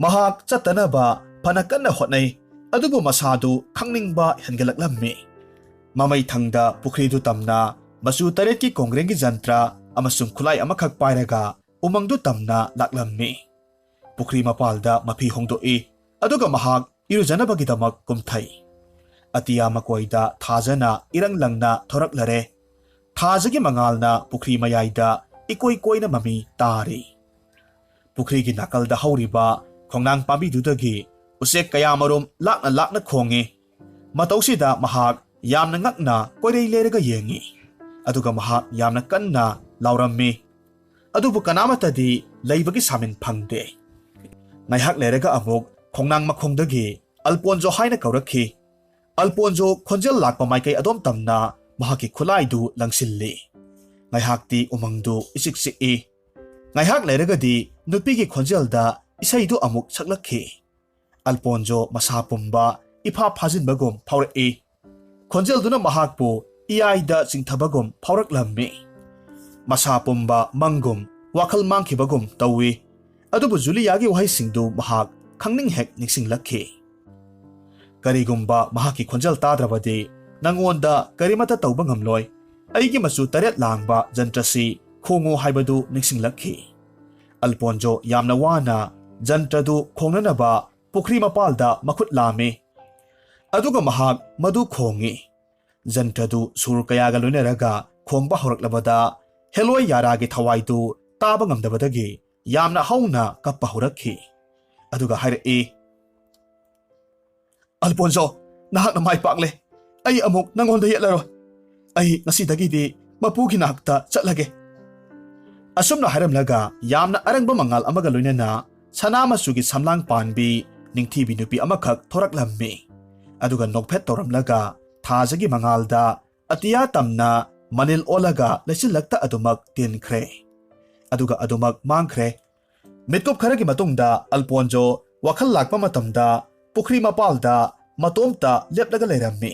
[SPEAKER 1] ꯃꯍꯥꯛ ꯆꯠꯇꯅꯕ ꯐꯅ ꯀꯟꯅ ꯍꯣꯠꯅꯩ, ꯑꯗꯨꯕꯨ ꯃꯁꯥꯗꯨ ꯈꯪꯅꯤꯡꯕ ꯍꯦꯟꯒꯠꯂꯛꯂꯝꯃꯤ꯫ ꯃꯃꯩ ꯊꯪꯗ ꯄꯨꯈ꯭ꯔꯤꯗꯨ ꯇꯝꯅ ꯃꯆꯨ 8ꯒꯤ ꯀꯣꯡꯒ꯭ꯔꯦꯡꯒꯤ ꯖꯟꯇ꯭ꯔ ꯑꯃꯁꯨꯡ ꯈꯨꯠꯂꯥꯏ ꯑꯃꯈꯛ ꯄꯥꯏꯔꯒ ꯎꯃꯪꯗꯨ ꯇꯝꯅ ꯂꯥꯛꯂꯝꯃꯤ꯫ ꯄꯨꯈ꯭ꯔꯤ ꯃꯄꯥꯜꯗ ꯃꯐꯤ ꯍꯣꯡꯗꯣꯛꯏ, ꯑꯗꯨꯒ ꯃꯍꯥꯛ ꯏꯔꯨꯖꯅꯕꯒꯤꯗꯃꯛ ꯀꯨꯝꯊꯩ꯫ ꯑꯇꯤꯌꯥ ꯃꯀꯣꯏꯗ ꯊꯥꯖꯅ ꯏꯔꯪ ꯂꯪꯅ ꯊꯣꯔꯛꯂꯔꯦ꯫ ꯊꯥꯖꯒꯤ ꯃꯉꯥꯜꯅ ꯄꯨꯈ꯭ꯔꯤ ꯃꯌꯥꯏꯗ ꯏꯀꯣꯏ ꯀꯣꯏꯅ ꯃꯃꯤ ꯇꯥꯔꯤ꯫ ꯄꯨꯈ꯭ꯔꯤꯒꯤ ꯅꯥꯀꯜꯗ ꯍꯧꯔꯤꯕ ꯈꯣꯡꯅꯥꯡ ꯄꯥꯝꯕꯤꯗꯨꯗꯒꯤ ꯎꯆꯦꯛ ꯀꯌꯥꯃꯔꯨꯝ ꯂꯥꯛꯅ ꯂꯥꯛꯅ ꯈꯣꯡꯏ꯫ ꯃꯇꯧꯁꯤꯗ ꯃꯍꯥꯛ ꯌꯥꯝꯅ ꯉꯛꯅ ꯀꯣꯏꯔꯩ ꯂꯩꯔꯒ ꯌꯦꯡꯏ, ꯑꯗꯨꯒ ꯃꯍꯥꯛ ꯌꯥꯝꯅ ꯀꯟꯅ ꯂꯥꯎꯔꯝꯃꯤ, ꯑꯗꯨꯕꯨ ꯀꯅꯥꯃꯠꯇꯗꯤ ꯂꯩꯕꯒꯤ ꯁꯥꯃꯤꯟ ꯐꯪꯗꯦ꯫ ꯉꯥꯏꯍꯥꯛ ꯂꯩꯔꯒ ꯑꯃꯨꯛ ꯈꯣꯡꯅꯥꯡ ꯃꯈꯣꯡꯗꯒꯤ ꯑꯜꯄꯣꯟꯖꯣ ꯍꯥꯏꯅ ꯀꯧꯔꯛꯈꯤ꯫ ꯑꯜꯄꯣꯟꯖꯣ ꯈꯣꯟꯖꯦꯜ ꯂꯥꯛꯄ ꯃꯥꯏꯀꯩ ꯑꯗꯣꯝ ꯇꯝꯅ ꯃꯍꯥꯛꯀꯤ ꯈꯨꯠꯂꯥꯏꯗꯨ ꯂꯪꯁꯤꯜꯂꯤ꯫ ꯉꯥꯏꯍꯥꯛꯇꯤ ꯎꯃꯪꯗꯨ ꯏꯆꯤꯛ ꯆꯤꯛꯏ꯫ ꯉꯥꯏꯍꯥꯛ ꯂꯩꯔꯒꯗꯤ ꯅꯨꯄꯤꯒꯤ ꯈꯣꯟꯖꯦꯜꯗ ꯏꯁꯩꯗꯨ ꯑꯃꯨꯛ ꯁꯛꯂꯛꯈꯤ꯫ ꯑꯜꯄꯣꯟꯖꯣ ꯃꯁꯥ ꯄꯨꯝꯕ ꯏꯐꯥ ꯐꯥꯖꯤꯟꯕꯒꯨꯝ ꯐꯥꯎꯔꯛꯏ꯫ ꯈꯣꯟꯖꯦꯜꯗꯨꯅ ꯃꯍꯥꯛꯄꯨ ꯏꯌꯥꯏꯗ ꯆꯤꯡꯊꯕꯒꯨꯝ ꯐꯥꯎꯔꯛꯂꯝꯃꯤ꯫ ꯃꯁꯥ ꯄꯨꯝꯕ ꯃꯪꯒꯨꯝ ꯋꯥꯈꯜ ꯃꯥꯡꯈꯤꯕꯒꯨꯝ ꯇꯧꯏ, ꯑꯗꯨꯕꯨ ꯖꯨꯂꯤꯌꯥꯒꯤ ꯋꯥꯍꯩꯁꯤꯡꯗꯨ ꯃꯍꯥꯛ ꯈꯪꯅꯤꯡ ꯍꯦꯛ ꯅꯤꯡꯁꯤꯡꯂꯛꯈꯤ꯫ ꯀꯔꯤꯒꯨꯝꯕ ꯃꯍꯥꯛꯀꯤ ꯈꯣꯟꯖꯦꯜ ꯇꯥꯗ꯭ꯔꯕꯗꯤ ꯅꯪꯉꯣꯟꯗ ꯀꯔꯤꯃꯠꯇ ꯇꯧꯕ ꯉꯝꯂꯣꯏ꯫ ꯑꯩꯒꯤ ꯃꯆꯨ 8 ꯂꯥꯡꯕ ꯖꯟꯇ꯭ꯔꯁꯤ ꯈꯣꯡꯉꯨ ꯍꯥꯏꯕꯗꯨ ꯅꯤꯡꯁꯤꯡꯂꯛꯈꯤ꯫ ꯑꯜꯄꯣꯟꯖꯣ ꯌꯥꯝꯅ ꯋꯥꯅ ꯖꯟꯇ꯭ꯔꯗꯨ ꯈꯣꯡꯅꯅꯕ ꯄꯨꯈ꯭ꯔꯤ ꯃꯄꯥꯜꯗ ꯃꯈꯨꯠ ꯂꯥꯝꯃꯤ, ꯑꯗꯨꯒ ꯃꯍꯥꯛ ꯃꯗꯨ ꯈꯣꯡꯉꯤ꯫ ꯖꯟꯇ꯭ꯔꯗꯨ ꯁꯨꯔ ꯀꯌꯥꯒ ꯂꯣꯏꯅꯔꯒ ꯈꯣꯡꯕ ꯍꯧꯔꯛꯂꯕꯗ ꯍꯦꯂꯣꯏ ꯌꯥꯔꯥꯒꯤ ꯊꯋꯥꯏꯗꯨ ꯇꯥꯕ ꯉꯝꯗꯕꯗꯒꯤ ꯌꯥꯝꯅ ꯍꯧꯅ ꯀꯞꯄ ꯍꯧꯔꯛꯈꯤ, ꯑꯗꯨꯒ ꯍꯥꯏꯔꯛꯏ, ꯑꯜꯄꯣꯟꯖꯣ, ꯅꯍꯥꯛꯅ ꯃꯥꯏ ꯄꯥꯛꯂꯦ꯫ ꯑꯩ ꯑꯃꯨꯛ ꯅꯪꯉꯣꯟꯗ ꯌꯦꯠꯂꯔꯣꯏ꯫ ꯑꯩ ꯉꯁꯤꯗꯒꯤꯗꯤ ꯃꯄꯨꯒꯤ ꯅꯥꯛꯇ ꯆꯠꯂꯒꯦ꯫ ꯑꯁꯨꯝꯅ ꯍꯥꯏꯔꯝꯂꯒ ꯌꯥꯝꯅ ꯑꯔꯪꯕ ꯃꯉꯥꯜ ꯑꯃꯒ ꯂꯣꯏꯅꯅ ꯁꯅꯥ ꯃꯆꯨꯒꯤ ꯁꯝꯂꯥꯡ ꯄꯥꯟꯕꯤ ꯅꯤꯡꯊꯤꯕꯤ ꯅꯨꯄꯤ ꯑꯃꯈꯛ ꯊꯣꯔꯛꯂꯝꯃꯤ, ꯑꯗꯨꯒ ꯅꯣꯛꯐꯦꯠ ꯇꯧꯔꯝꯂꯒ ꯊꯥꯖꯒꯤ ꯃꯉꯥꯜꯗ ꯑꯇꯤꯌꯥ ꯇꯝꯅ ꯃꯅꯤꯜ ꯑꯣꯜꯂꯒ ꯂꯩꯆꯤꯜꯂꯛꯇ ꯑꯗꯨꯃꯛ ꯇꯤꯟꯈ꯭ꯔꯦ, ꯑꯗꯨꯒ ꯑꯗꯨꯃꯛ ꯃꯥꯡꯈ꯭ꯔꯦ꯫ ꯃꯤꯠꯀꯨꯞ ꯈꯔꯒꯤ ꯃꯇꯨꯡꯗ ꯑꯜꯄꯣꯟꯖꯣ ꯋꯥꯈꯜ ꯂꯥꯛꯄ ꯃꯇꯝꯗ ꯄꯨꯈ꯭ꯔꯤ ꯃꯄꯥꯜꯗ ꯃꯇꯣꯝꯇ ꯂꯦꯞꯂꯒ ꯂꯩꯔꯝꯃꯤ꯫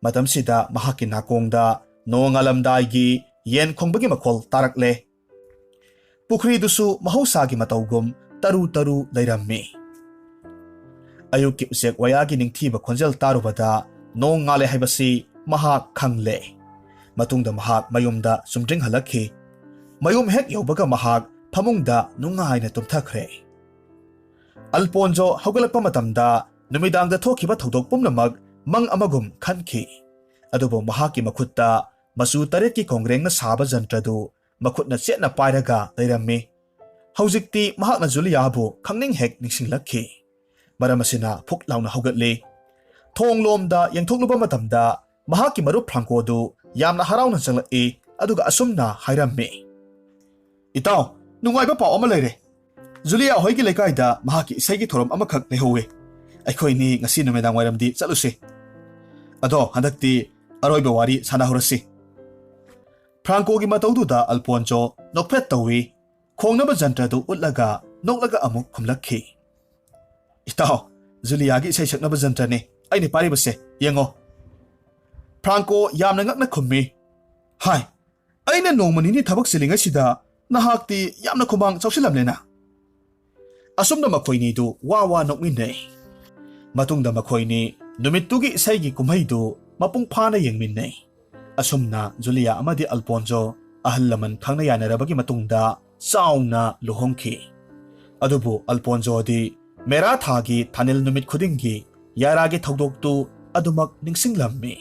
[SPEAKER 1] ꯃꯇꯝꯁꯤꯗ ꯃꯍꯥꯛꯀꯤ ꯅꯥꯀꯣꯡꯗ ꯅꯣꯡ ꯉꯥꯜꯂꯝꯗꯥꯏꯒꯤ ꯌꯦꯟ ꯈꯣꯡꯕꯒꯤ ꯃꯈꯣꯜ ꯇꯥꯔꯛꯂꯦ꯫ ꯄꯨꯈ꯭ꯔꯤꯗꯨꯁꯨ ꯃꯍꯧꯁꯥꯒꯤ ꯃꯇꯧꯒꯨꯝ ꯇꯔꯨ ꯇꯔꯨ ꯂꯩꯔꯝꯃꯤ꯫ ꯑꯌꯨꯛꯀꯤ ꯎꯆꯦꯛ ꯋꯥꯌꯥꯒꯤ ꯅꯤꯡꯊꯤꯕ ꯈꯣꯟꯖꯦꯜ ꯇꯥꯔꯨꯕꯗ ꯅꯣꯡ ꯉꯥꯜꯂꯦ ꯍꯥꯏꯕꯁꯤ ꯃꯍꯥꯛ ꯈꯪꯂꯦ꯫ ꯃꯇꯨꯡꯗ ꯃꯍꯥꯛ ꯃꯌꯨꯝꯗ ꯆꯨꯝꯗ꯭ꯔꯤꯡ ꯍꯜꯂꯛꯈꯤ꯫ ꯃꯌꯨꯝ ꯍꯦꯛ ꯌꯧꯕꯒ ꯃꯍꯥꯛ ꯐꯃꯨꯡꯗ ꯅꯨꯡꯉꯥꯏꯅ ꯇꯨꯝꯊꯈ꯭ꯔꯦ꯫ ꯑꯜꯄꯣꯟꯖꯣ ꯍꯧꯒꯠꯂꯛꯄ ꯃꯇꯝꯗ ꯅꯨꯃꯤꯗꯥꯡꯗ ꯊꯣꯛꯈꯤꯕ ꯊꯧꯗꯣꯛ ꯄꯨꯝꯅꯃꯛ ꯃꯪ ꯑꯃꯒꯨꯝ ꯈꯟꯈꯤ, ꯑꯗꯨꯕꯨ ꯃꯍꯥꯛꯀꯤꯃꯈꯨꯠꯇ ꯃꯆꯨ 8ꯒꯤ ꯀꯣꯡꯒ꯭ꯔꯦꯡꯅ ꯁꯥꯕ ꯖꯟꯇ꯭ꯔꯗꯨ ꯃꯈꯨꯠꯅ ꯆꯦꯠꯅ ꯄꯥꯏꯔꯒ ꯂꯩꯔꯝꯃꯤ꯫ ꯍꯧꯖꯤꯛꯇꯤ ꯃꯍꯥꯛꯅ ꯖꯨꯂꯤꯌꯥꯕꯨ ꯈꯪꯅꯤꯡ ꯍꯦꯛ ꯅꯤꯡꯁꯤꯡꯂꯛꯈꯤ꯫ ꯃꯔꯝ ꯑꯁꯤꯅ ꯐꯨꯛ ꯂꯥꯎꯅ ꯍꯧꯒꯠꯂꯤ꯫ ꯊꯣꯡꯂꯣꯝꯗ ꯌꯦꯡꯊꯣꯛꯂꯨꯕ ꯃꯇꯝꯗ ꯃꯍꯥꯛꯀꯤ ꯃꯔꯨꯞ ꯐ꯭ꯔꯥꯡꯀꯣꯗꯨ ꯌꯥꯝꯅ ꯍꯔꯥꯎꯅ ꯆꯪꯂꯛꯏ, ꯑꯗꯨꯒ ꯑꯁꯨꯝꯅ ꯍꯥꯏꯔꯝꯃꯤ, ꯏꯇꯥꯎ, ꯅꯨꯡꯉꯥꯏꯕ ꯄꯥꯎ ꯑꯃ ꯂꯩꯔꯦ꯫ ꯖꯨꯂꯤꯌꯥ ꯍꯣꯏꯒꯤ ꯂꯩꯀꯥꯏꯗ ꯃꯍꯥꯛꯀꯤ ꯏꯁꯩꯒꯤ ꯊꯧꯔꯝ ꯑꯃꯈꯛ ꯂꯩꯍꯧꯋꯤ꯫ ꯑꯩꯈꯣꯏꯅꯤ ꯉꯁꯤ ꯅꯨꯃꯤꯗꯥꯡ ꯋꯥꯏꯔꯝꯗꯤ ꯆꯠꯂꯨꯁꯤ꯫ ꯑꯗꯣ ꯍꯟꯗꯛꯇꯤ ꯑꯔꯣꯏꯕ ꯋꯥꯔꯤ ꯁꯥꯟꯅꯍꯧꯔꯁꯤ꯫ ꯐ꯭ꯔꯥꯡꯀꯣꯒꯤ ꯃꯇꯧꯗꯨꯗ ꯑꯜꯄꯣꯟꯖꯣ ꯅꯣꯛꯐꯦꯠ ꯇꯧꯏ, ꯈꯣꯡꯅꯕ ꯖꯟꯇ꯭ꯔꯗꯨ ꯎꯠꯂꯒ ꯅꯣꯛꯂꯒ ꯑꯃꯨꯛ ꯈꯨꯝꯂꯛꯈꯤ, ꯏꯇꯥꯎ, ꯖꯨꯂꯤꯌꯥꯒꯤ ꯏꯁꯩ ꯁꯛꯅꯕ ꯖꯟꯇ꯭ꯔꯅꯤ ꯑꯩꯅ ꯄꯥꯏꯔꯤꯕꯁꯦ, ꯌꯦꯡꯉꯣ꯫ ꯐ꯭ꯔꯥꯡꯀꯣ ꯌꯥꯝꯅ ꯉꯛꯅ ꯈꯨꯝꯃꯤ, ꯍꯥꯏ, ꯑꯩꯅ ꯅꯣꯡꯃ ꯅꯤꯅꯤ ꯊꯕꯛ ꯆꯤꯜꯂꯤꯉꯩꯁꯤꯗ ꯅꯍꯥꯛꯇꯤ ꯌꯥꯝꯅ ꯈꯨꯃꯥꯡ ꯆꯥꯎꯁꯤꯜꯂꯝꯂꯦꯅ꯫ ꯑꯁꯨꯝꯅ ꯃꯈꯣꯏꯅꯤꯗꯨ ꯋꯥ ꯋꯥ ꯅꯣꯛꯃꯤꯟꯅꯩ꯫ ꯃꯇꯨꯡꯗ ꯃꯈꯣꯏꯅꯤ ꯅꯨꯃꯤꯠꯇꯨꯒꯤ ꯏꯁꯩꯒꯤ ꯀꯨꯝꯍꯩꯗꯨ ꯃꯄꯨꯡ ꯐꯥꯅ ꯌꯦꯡꯃꯤꯟꯅꯩ꯫ ꯑꯁꯨꯝꯅ ꯖꯨꯂꯤꯌꯥ ꯑꯃꯗꯤ ꯑꯜꯄꯣꯟꯖꯣ ꯑꯍꯜ ꯂꯃꯟ ꯈꯪꯅ ꯌꯥꯅꯔꯕꯒꯤ ꯃꯇꯨꯡꯗ ꯆꯥꯎꯅ ꯂꯨꯍꯣꯡꯈꯤ꯫ ꯑꯗꯨꯕꯨ ꯑꯜꯄꯣꯟꯖꯣꯗꯤ ꯃꯦꯔꯥ ꯊꯥꯒꯤ ꯊꯥꯅꯤꯜ ꯅꯨꯃꯤꯠ ꯈꯨꯗꯤꯡꯒꯤ ꯌꯥꯏꯔꯥꯒꯤ ꯊꯧꯗꯣꯛꯇꯨ ꯑꯗꯨꯃꯛ ꯅꯤꯡꯁꯤꯡꯂꯝꯃꯤ꯫